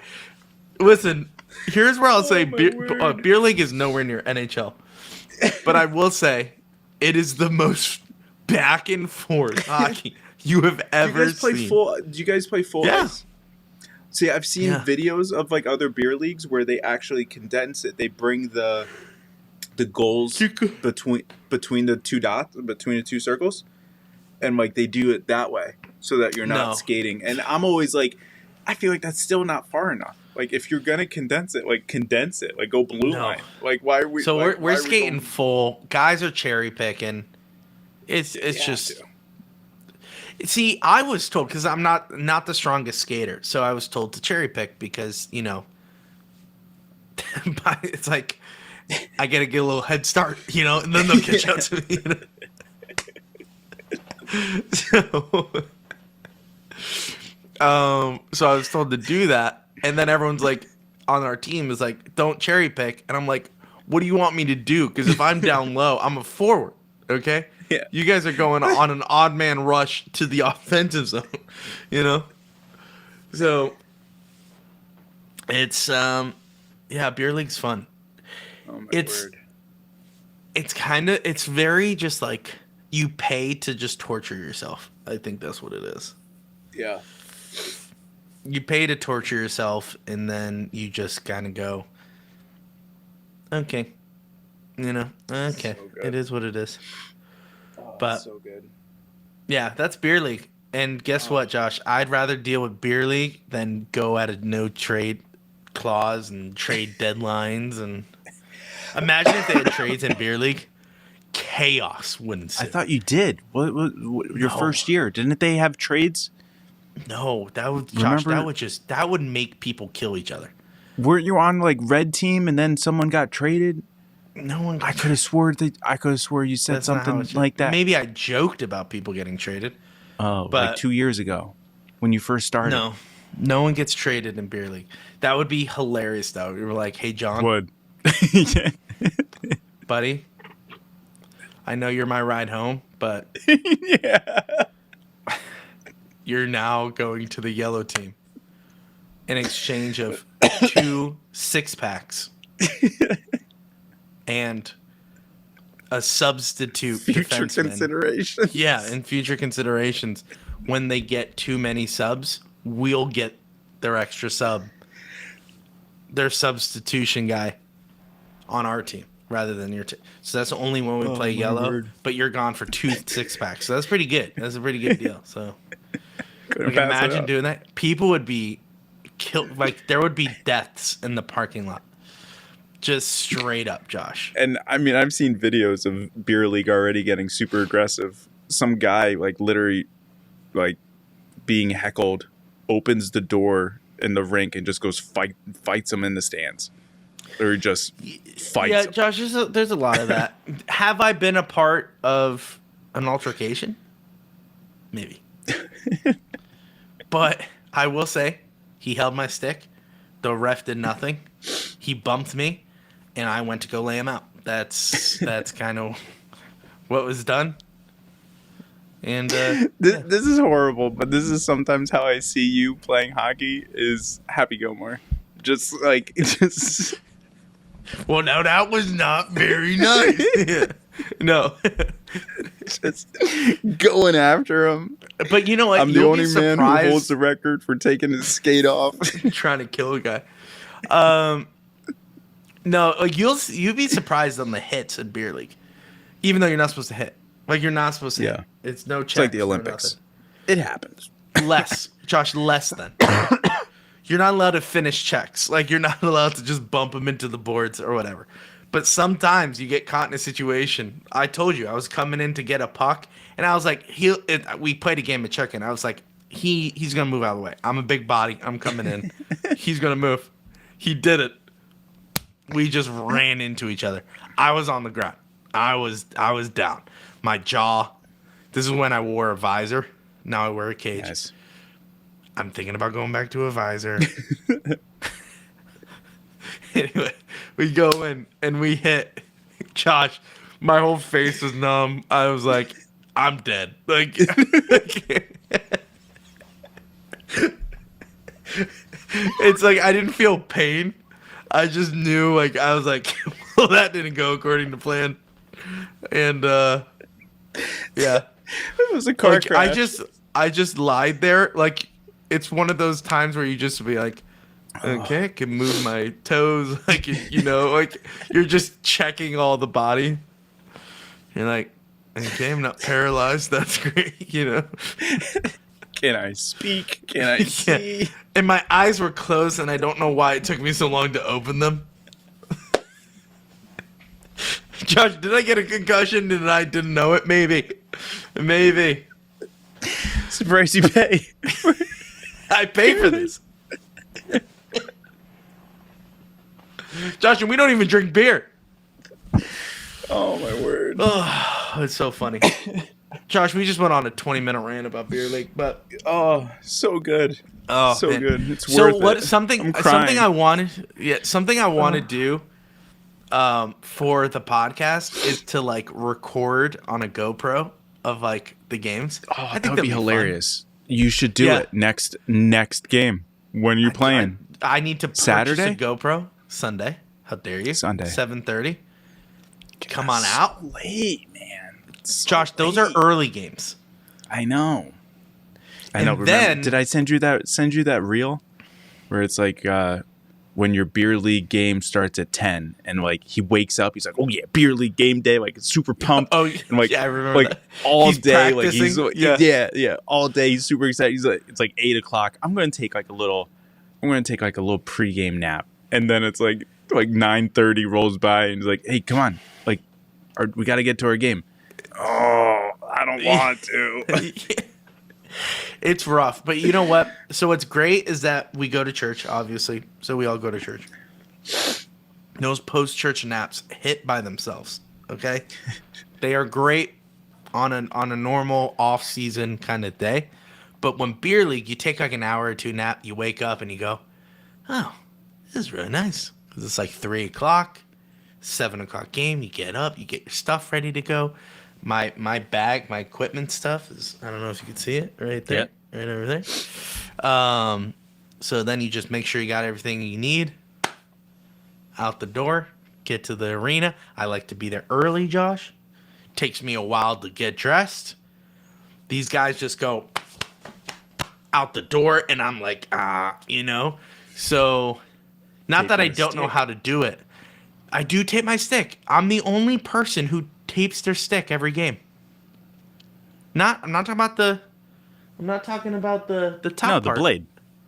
Listen, here's where I'll say beer league is nowhere near NHL, but I will say it is the most back and forth hockey you have ever seen. Do you guys play full Yeah. ice? See, I've seen videos of like other beer leagues where they actually condense it. They bring the goals between the two dots, between the two circles, and like they do it that way so that you're not skating. And I'm always like, I feel like that's still not far enough. Like if you're gonna condense it, like go blue line. Like why are we? So like, we're skating full. Guys are cherry picking. It's just. See, I was told, because I'm not the strongest skater, so I was told to cherry pick because, you know, it's like I gotta get a little head start, you know, and then they'll catch up to me. You know? So I was told to do that, and then everyone's like on our team is like, don't cherry pick, and I'm like, what do you want me to do? Because if I'm down low, I'm a forward, okay? Yeah. You guys are going on an odd man rush to the offensive zone, you know? So it's beer league's fun. Oh my it's word. It's very just like you pay to just torture yourself. I think that's what it is. Yeah. You pay to torture yourself, and then you just kind of go, okay, you know, okay, So it is what it is. Oh, But so good. yeah, that's beer league. And guess what, Josh? I'd rather deal with beer league than go at a no trade clause and trade deadlines. And imagine if they had trades in beer league, chaos would ensue. I thought you did. What your first year? Didn't they have trades? No, that would Remember- that would make people kill each other. Weren't you on like red team and then someone got traded? No one. I could have swore you said That's not how something it should- like that. Maybe I joked about people getting traded. Oh, but- like 2 years ago when you first started. No one gets traded in beer league. That would be hilarious, though. You were like, "Hey, John, Would. buddy, I know you're my ride home, but you're now going to the yellow team in exchange of 2 6-packs and a substitute Future defenseman." consideration. Yeah, in future considerations, when they get too many subs, we'll get their extra sub, their substitution guy on our team rather than your team. So that's only when we play my yellow, word. but you're gone for 2 6-packs. So that's pretty good. That's a pretty good deal. So Couldn't like, pass it imagine up. doing that. People would be killed. Like there would be deaths in the parking lot. Just straight up, Josh. And I mean, I've seen videos of beer league already getting super aggressive. Some guy like literally like being heckled opens the door in the rink and just goes fights him in the stands. Or just fights Yeah, him. Josh, there's a lot of that. Have I been a part of an altercation? Maybe. But I will say, he held my stick. The ref did nothing. He bumped me, and I went to go lay him out. That's kind of what was done. And This is horrible, but this is sometimes how I see you playing hockey is Happy Gilmore. Just like well, no, that was not very nice. No. just going after him. But you know what? I'm the You'll only be man who surprised- holds the record for taking his skate off. trying to kill a guy. No, like you'd be surprised on the hits in beer league, even though you're not supposed to hit. Like you're not supposed to. Yeah. hit. It's no. It's like the Olympics. It happens. Less, Josh. Less than. You're not allowed to finish checks. Like you're not allowed to just bump them into the boards or whatever. But sometimes you get caught in a situation. I told you I was coming in to get a puck, and I was like, we played a game of check-in. I was like, he's gonna move out of the way. I'm a big body. I'm coming in. He's gonna move. He did it. We just ran into each other. I was on the ground. I was down. My jaw. This is when I wore a visor. Now I wear a cage. Yes. I'm thinking about going back to a visor. Anyway, we go in and we hit Josh. My whole face was numb. I was like, I'm dead. Like, it's like I didn't feel pain. I just knew, like, I was like, well, that didn't go according to plan. And yeah. It was a car Like, crash. I just lied there. Like, it's one of those times where you just be like, okay, I can move my toes. Like, like you're just checking all the body. You're like, okay, I'm not paralyzed. That's great, Can I speak? Can I see? Yeah. And my eyes were closed, and I don't know why it took me so long to open them. Josh, did I get a concussion and I didn't know it? Maybe. It's the price you pay. I pay for this. Josh, and we don't even drink beer. Oh, my word. Oh, it's so funny. Josh, we just went on a 20-minute rant about beer league, but Oh, so good. oh, So man. good. It's So worth what? it. Something I'm crying. I wanted to do for the podcast is to like record on a GoPro of like the games. Oh, I think that would that'd be fun. hilarious. You should do Yeah. it next game. When are you playing? I need to purchase Saturday? a GoPro Sunday. How dare you? Sunday. 7:30. Come on out, Late, man. It's so Josh. Those are late. early games. I know. And Remember, then- did I send you that reel where it's like when your beer league game starts at 10 and like he wakes up, he's like, oh yeah, beer league game day, like super pumped. Oh, and like, yeah, I remember like that. all He's day, like he's practicing. yeah, all day he's super excited. He's like, it's like 8:00. I'm gonna take like a little pregame nap, and then it's like 9:30 rolls by, and he's like, hey, come on, like, we got to get to our game. Oh, I don't want to. It's rough, but you know what? So what's great is that we go to church, obviously. So we all go to church. Those post-church naps hit by themselves, okay? They are great on a normal off-season kind of day. But when beer league, you take like an hour or two nap, you wake up and you go, oh, this is really nice. Because it's like 3 o'clock, 7 o'clock game. You get up, you get your stuff ready to go. My bag, my equipment stuff is, I don't know if you can see it right there, right over there. So then you just make sure you got everything you need. Out the door, get to the arena. I like to be there early, Josh. Takes me a while to get dressed. These guys just go out the door, and I'm like, So, not Tape that I my don't know stick. how to do it. I do tape my stick. I'm the only person who tapes their stick every game. I'm not talking about the top No, the part. blade.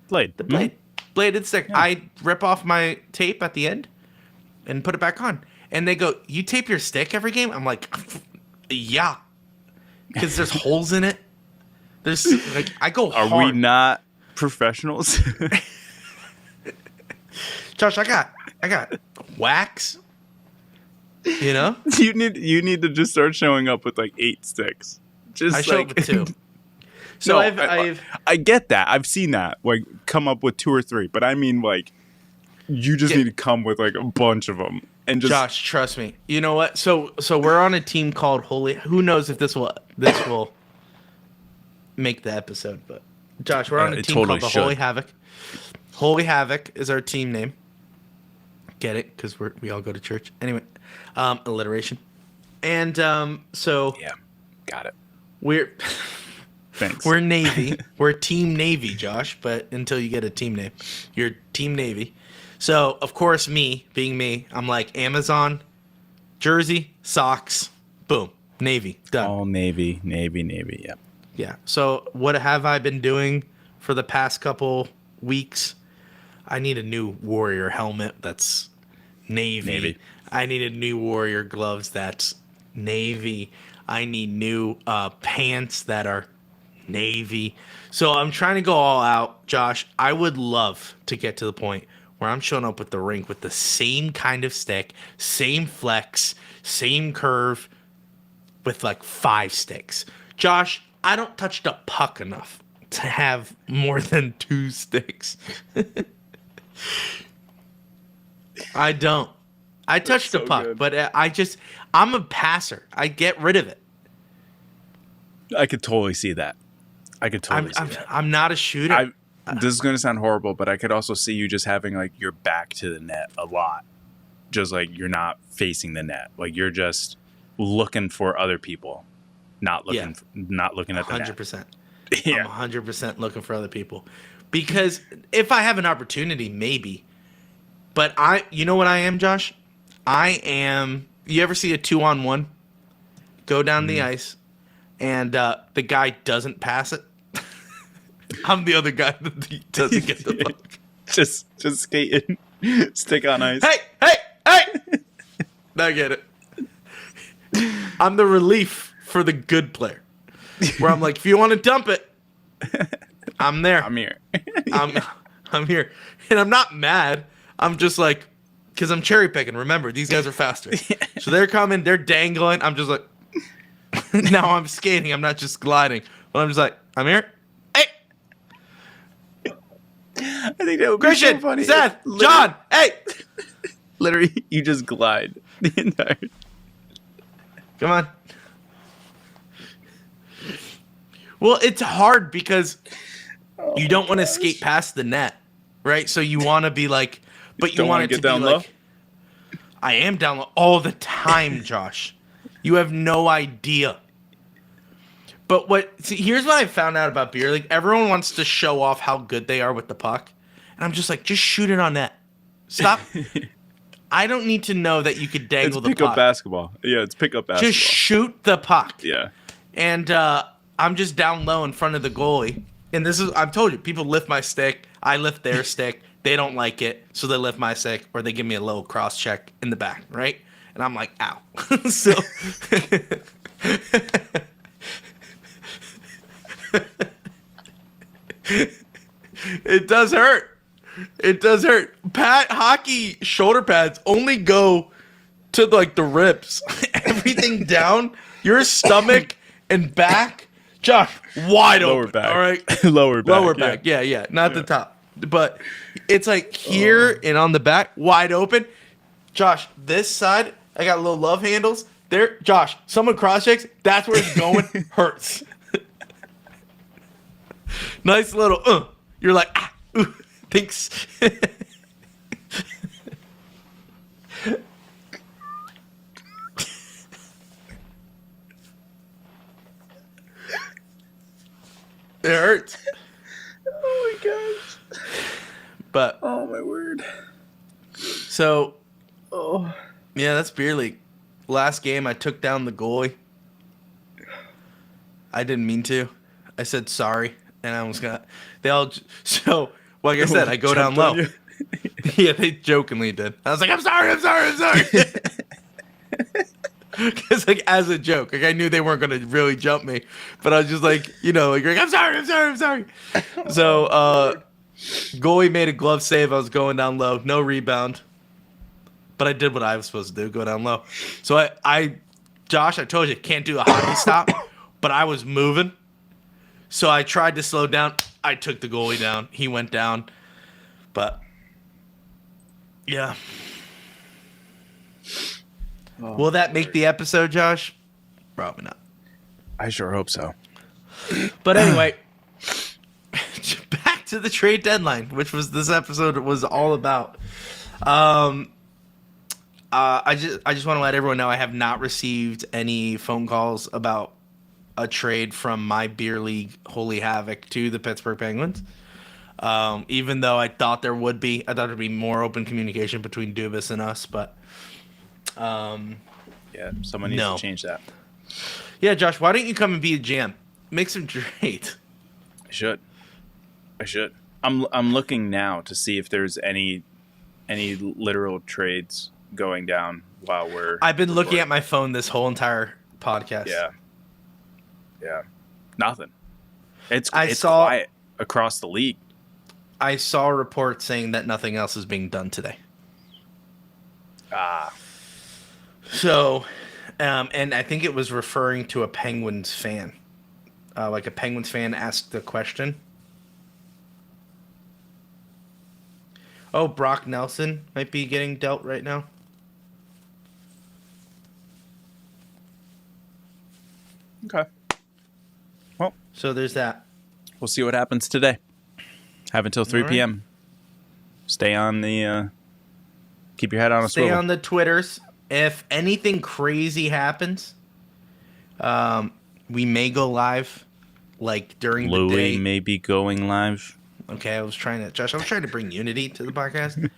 The blade. Bladed stick. Yeah. I rip off my tape at the end and put it back on. And they go, you tape your stick every game? I'm like, yeah. Because there's holes in it. There's like I go Are hard. we not professionals? Josh, I got wax. You know? you need to just start showing up with like 8 sticks. Just I show up with 2. So No, I've I get that. I've seen that. Like come up with 2 or 3, but I mean like you just Yeah. need to come with like a bunch of them and just Josh, trust me. You know what? So we're on a team called Holy. Who knows if this will make the episode? But Josh, we're on a it team totally called the should. Holy Havoc. Holy Havoc is our team name. Get it? Because we all go to church. Anyway, alliteration. And so yeah, got it. we're Thanks. we're Navy. We're Team Navy, Josh. But until you get a team name, you're Team Navy. So of course, me being me, I'm like Amazon, jersey, socks, boom, Navy, done. all Navy. Yeah. Yeah. So what have I been doing for the past couple weeks? I need a new Warrior helmet that's Navy. I need a new Warrior gloves that's Navy. I need new pants that are Navy. So I'm trying to go all out, Josh. I would love to get to the point where I'm showing up with the rink with the same kind of stick, same flex, same curve, with like 5 sticks. Josh, I don't touch the puck enough to have more than 2 sticks. I don't. I touch the puck, but I'm a passer. I get rid of it. I could totally see that. I could totally see that. I'm not a shooter. This is going to sound horrible, but I could also see you just having like your back to the net a lot. Just like you're not facing the net. Like you're just looking for other people, not looking at the net. 100%. Yeah. I'm 100% looking for other people. Because if I have an opportunity, maybe. But you know what I am, Josh? I am. You ever see a 2-on-1 go down the ice, and the guy doesn't pass it? I'm the other guy that doesn't get the puck. just skating, stick on ice. Hey! I get it. I'm the relief for the good player. Where I'm like, if you want to dump it, I'm there. I'm here. I'm here. And I'm not mad. I'm just like, because I'm cherry picking. Remember, these guys are faster. So they're coming, they're dangling. I'm just like, now I'm skating. I'm not just gliding. But I'm just like, I'm here. Hey! I think that would be Christian, so funny. Seth, John, hey! Literally, you just glide the entire. Come on. Well, it's hard because you don't want to skate past the net, right? So you want to be like, but you want it to be down like, low? I am down low all the time, Josh. You have no idea. But here's what I found out about beer league. Everyone wants to show off how good they are with the puck. And I'm just like, just shoot it on net. Stop. I don't need to know that you could dangle the puck. It's pick up basketball. Yeah, it's pick up basketball. Just shoot the puck. Yeah. And I'm just down low in front of the goalie. And I've told you, people lift my stick. I lift their stick. They don't like it, so they lift my stick, or they give me a little cross check in the back, right? And I'm like, ow. So it does hurt. It does hurt. Hockey shoulder pads only go to like the ribs. Everything down, your stomach and back, Josh, wide Lower open. back. All right, Lower back. lower back. Yeah, not the top. But it's like here and on the back, wide open. Josh, this side, I got little love handles. There, Josh, someone cross checks, that's where it's going, hurts. Nice little, you're like, ooh, thanks. It hurts. Oh my gosh. But Oh my word. so, yeah, that's beer league. Last game, I took down the goalie. I didn't mean to. I said sorry, and I was gonna. So, like I said, I go down low. Yeah, they jokingly did. I was like, I'm sorry. Because like as a joke, like I knew they weren't gonna really jump me, but I was just like, like I'm sorry. So goalie made a glove save. I was going down low, no rebound, but I did what I was supposed to do, go down low. So Josh, I told you can't do a hockey stop, but I was moving, so I tried to slow down. I took the goalie down. He went down, but yeah. Will that make the episode, Josh? Probably not. I sure hope so. But anyway, back to the trade deadline, which was this episode was all about. I just want to let everyone know I have not received any phone calls about a trade from my beer league Holy Havoc to the Pittsburgh Penguins. Even though I thought there would be, I thought there'd be more open communication between Dubas and us, but Yeah, someone needs to change that. Yeah, Josh, why don't you come and be a GM? Make some trades. I should. I'm looking now to see if there's any literal trades going down while we're. I've been looking at my phone this whole entire podcast. Yeah. Nothing. It's I saw quiet across the league. I saw a report saying that nothing else is being done today. So, and I think it was referring to a Penguins fan. Like a Penguins fan asked the question. Oh, Brock Nelson might be getting dealt right now. Okay. Well, So there's that. we'll see what happens today. Have until 3 All right. p.m. Stay on the. Keep your head on a Stay swivel. on the Twitters. If anything crazy happens, we may go live, like during the Louie day. may be going live. Okay, I was trying to bring unity to the podcast.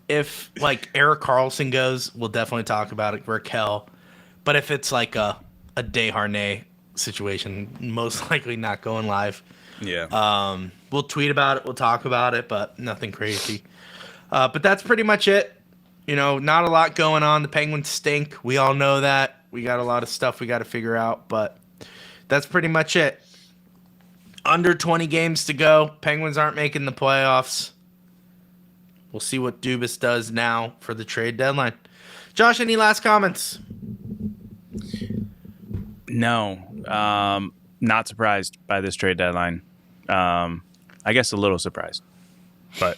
If like Eric Carlson goes, we'll definitely talk about it. Raquel, but if it's like a Desharnais situation, most likely not going live. Yeah. We'll tweet about it. We'll talk about it, but nothing crazy. But that's pretty much it. You know, not a lot going on. The Penguins stink. We all know that. We got a lot of stuff we got to figure out, but that's pretty much it. Under 20 games to go. Penguins aren't making the playoffs. We'll see what Dubas does now for the trade deadline. Josh, any last comments? No. Not surprised by this trade deadline. I guess a little surprised. But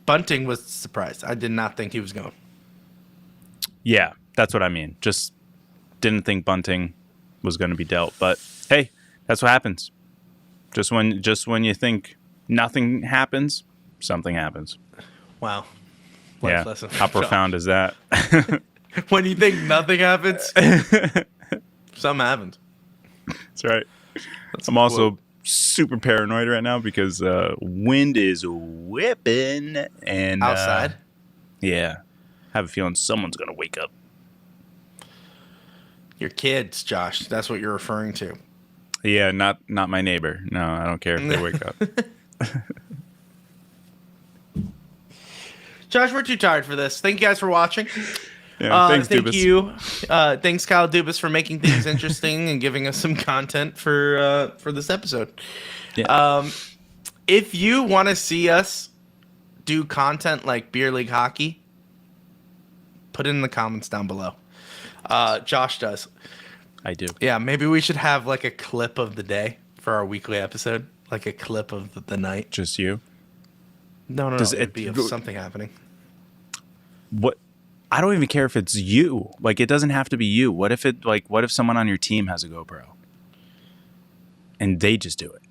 Bunting was surprised. I did not think he was going. yeah, that's what I mean. Just didn't think Bunting was going to be dealt. But hey, that's what happens. Just when you think nothing happens, something happens. Wow. Yeah. Lesson. How profound is that? When you think nothing happens, something happens. That's right. I'm also super paranoid right now because wind is whipping and Outside? Yeah. I have a feeling someone's going to wake up. Your kids, Josh. That's what you're referring to. Yeah, not my neighbor. No, I don't care if they wake up. Josh, we're too tired for this. Thank you guys for watching. Yeah, thanks, thank Dubas. you. Thanks, Kyle Dubas, for making things interesting and giving us some content for this episode. Yeah. If you want to see us do content like Beer League Hockey, put it in the comments down below. Josh does. I do. Yeah, maybe we should have like a clip of the day for our weekly episode, like a clip of the night. Just you? No, Does it'd it be of go- something happening. What? I don't even care if it's you. Like, it doesn't have to be you. What if someone on your team has a GoPro and they just do it?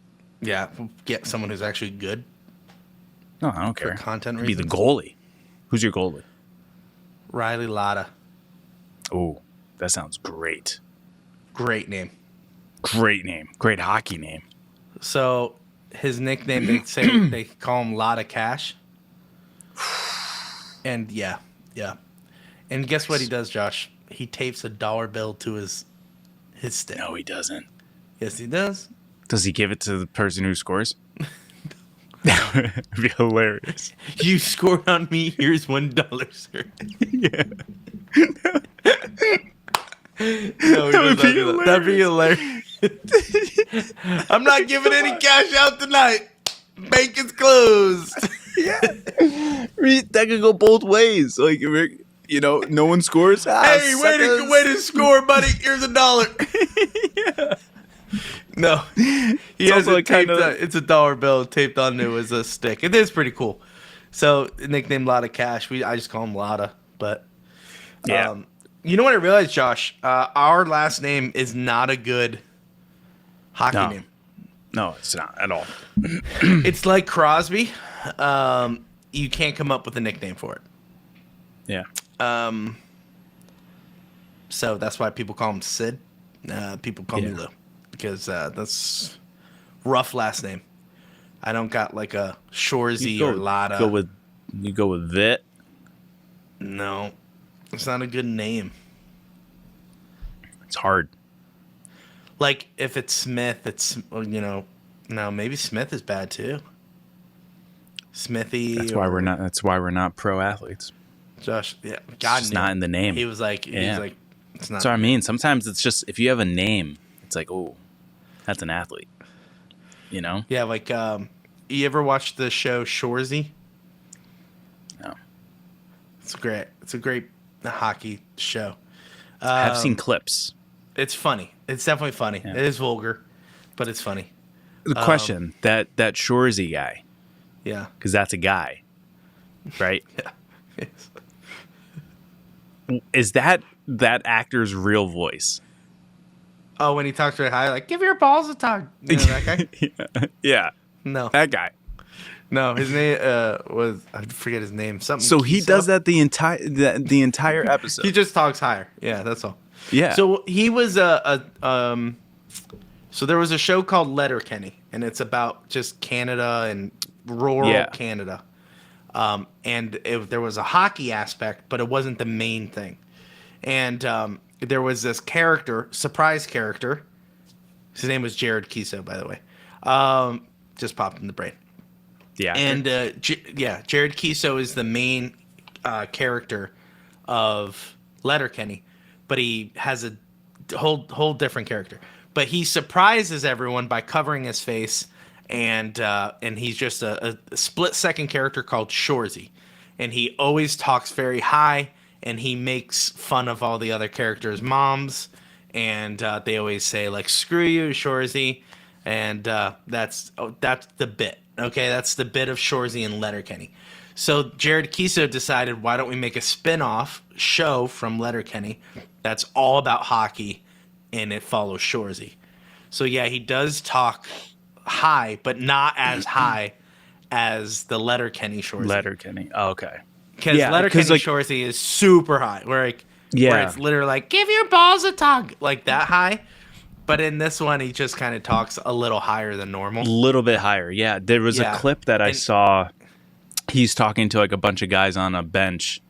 Yeah, get someone who's actually good. No, I don't care. content Be the reasons. goalie. Who's your goalie? Riley Latta. Oh, that sounds great. Great name. Great name. Great hockey name. So his nickname, they call him Lotta Cash. And yeah. And guess what he does, Josh? He tapes a dollar bill to his stick. No, he doesn't. Yes, he does. Does he give it to the person who scores? That would be hilarious. You scored on me. Here's $1, sir. Yeah. No, he does not do that. That'd be hilarious. I'm not giving any cash out tonight. Bank is closed. That could go both ways. Like, no one scores. Hey, way to score, buddy. Here's $1. No, he has also it taped. kinda- It's a dollar bill taped onto his stick. It is pretty cool. So nicknamed Lotta Cash. I just call him Lotta. But Yeah. you know what I realized, Josh? Our last name is not a good hockey No. name. No, it's not at all. It's like Crosby. You can't come up with a nickname for it. Yeah. So that's why people call him Sid. People call me Yeah. Lou because that's rough last name. I don't got like a Shorzy or Lotta. You go with Vit. No, it's not a good name. It's hard. Like if it's Smith, it's no, maybe Smith is bad too. Smithy. That's why we're not. That's why we're not pro athletes. Josh. Yeah, God It's knew. not in the name. He was like, Yeah. it's not. That's what I mean. Sometimes it's just if you have a name, it's like, oh, that's an athlete. you know? Yeah, like you ever watch the show Shoresy? No. It's a great hockey show. I've seen clips. It's funny. It's definitely funny. Yeah. It is vulgar, but it's funny. The question, that Shoresy guy, Yeah. because that's a guy, right? Yeah. Yes. Is that actor's real voice? Oh, when he talks very high, like, give your balls a tug. You know that guy? Yeah. No. That guy. No, his name was, I forget his name. Something. So he Kiso? does that the entire episode. He just talks higher. Yeah, that's all. Yeah. So he was so there was a show called Letterkenny, and it's about just Canada and rural Canada. And there was a hockey aspect, but it wasn't the main thing. And there was this surprise character. His name was Jared Kiso, by the way. Just popped in the brain. Yeah. And Jared Kiso is the main character of Letterkenny, but he has a whole different character. But he surprises everyone by covering his face, and he's just a split-second character called Shoresy, and he always talks very high, and he makes fun of all the other characters' moms, and they always say like "screw you, Shoresy," and that's the bit. Okay, that's the bit of Shoresy and Letterkenny. So Jared Kiso decided, why don't we make a spin-off show from Letterkenny that's all about hockey, and it follows Shoresy. So yeah, he does talk high, but not as high as the Letterkenny Shoresy. Letterkenny. Oh, okay. Because Letterkenny Shoresy is super high, where it's literally like, give your balls a tug, like that high. But in this one, he just kind of talks a little higher than normal. A little bit higher, yeah. There was a clip that I saw. He's talking to like a bunch of guys on a bench,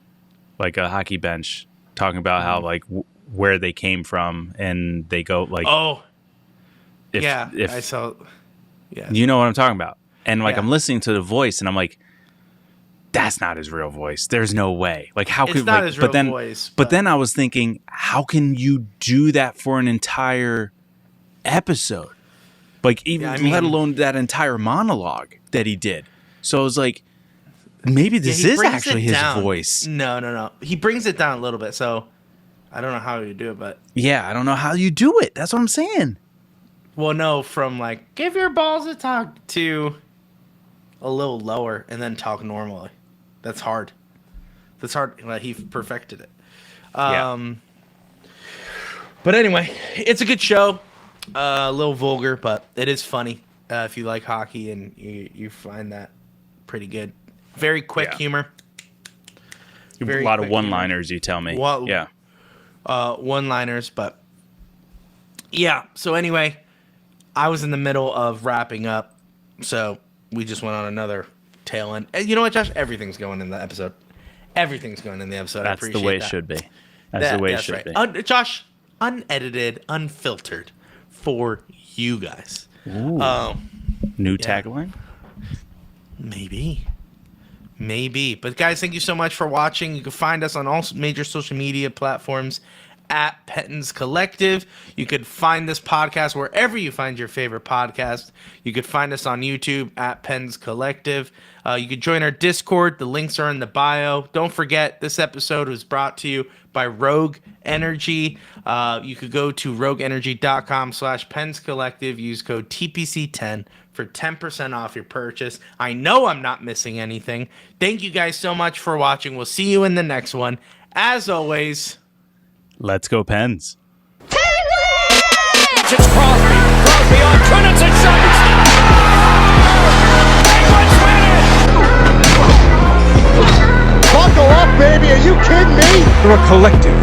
like a hockey bench, talking about how like where they came from, and they go like, if I saw. Yeah, you know what I'm talking about. And like I'm listening to the voice, and I'm like, that's not his real voice. There's no way. Like how could not his real voice? But then I was thinking, how can you do that for an entire episode? Like even let alone that entire monologue that he did. So I was like, maybe this is actually his voice. No. He brings it down a little bit. So I don't know how you do it, but yeah, I don't know how you do it. That's what I'm saying. Well, no, from like give your balls a tug to a little lower and then talk normally. That's hard. Like, he perfected it. But anyway, it's a good show. A little vulgar, but it is funny if you like hockey and you find that pretty good. Very quick humor. A lot of one-liners, you tell me. One-liners, but yeah. So anyway, I was in the middle of wrapping up, so we just went on another tail end. And you know what, Josh? Everything's going in the episode. Everything's going in the episode. That's the way it should be. That's the way it should be. Josh, unedited, unfiltered for you guys. Ooh. New tagline? Maybe. But guys, thank you so much for watching. You can find us on all major social media platforms at Pettins Collective. You could find this podcast wherever you find your favorite podcast. You could find us on YouTube at Pettins Collective. You could join our Discord. The links are in the bio. Don't forget, this episode was brought to you by Rogue Energy. You could go to rogueenergy.com/Pens Collective. Use code TPC10 for 10% off your purchase. I know I'm not missing anything. Thank you guys so much for watching. We'll see you in the next one. As always, let's go Pens. It's Crosby. Crosby on Kunitz and shot. Penguins win it! Buckle up, baby. Are you kidding me? They're a collective.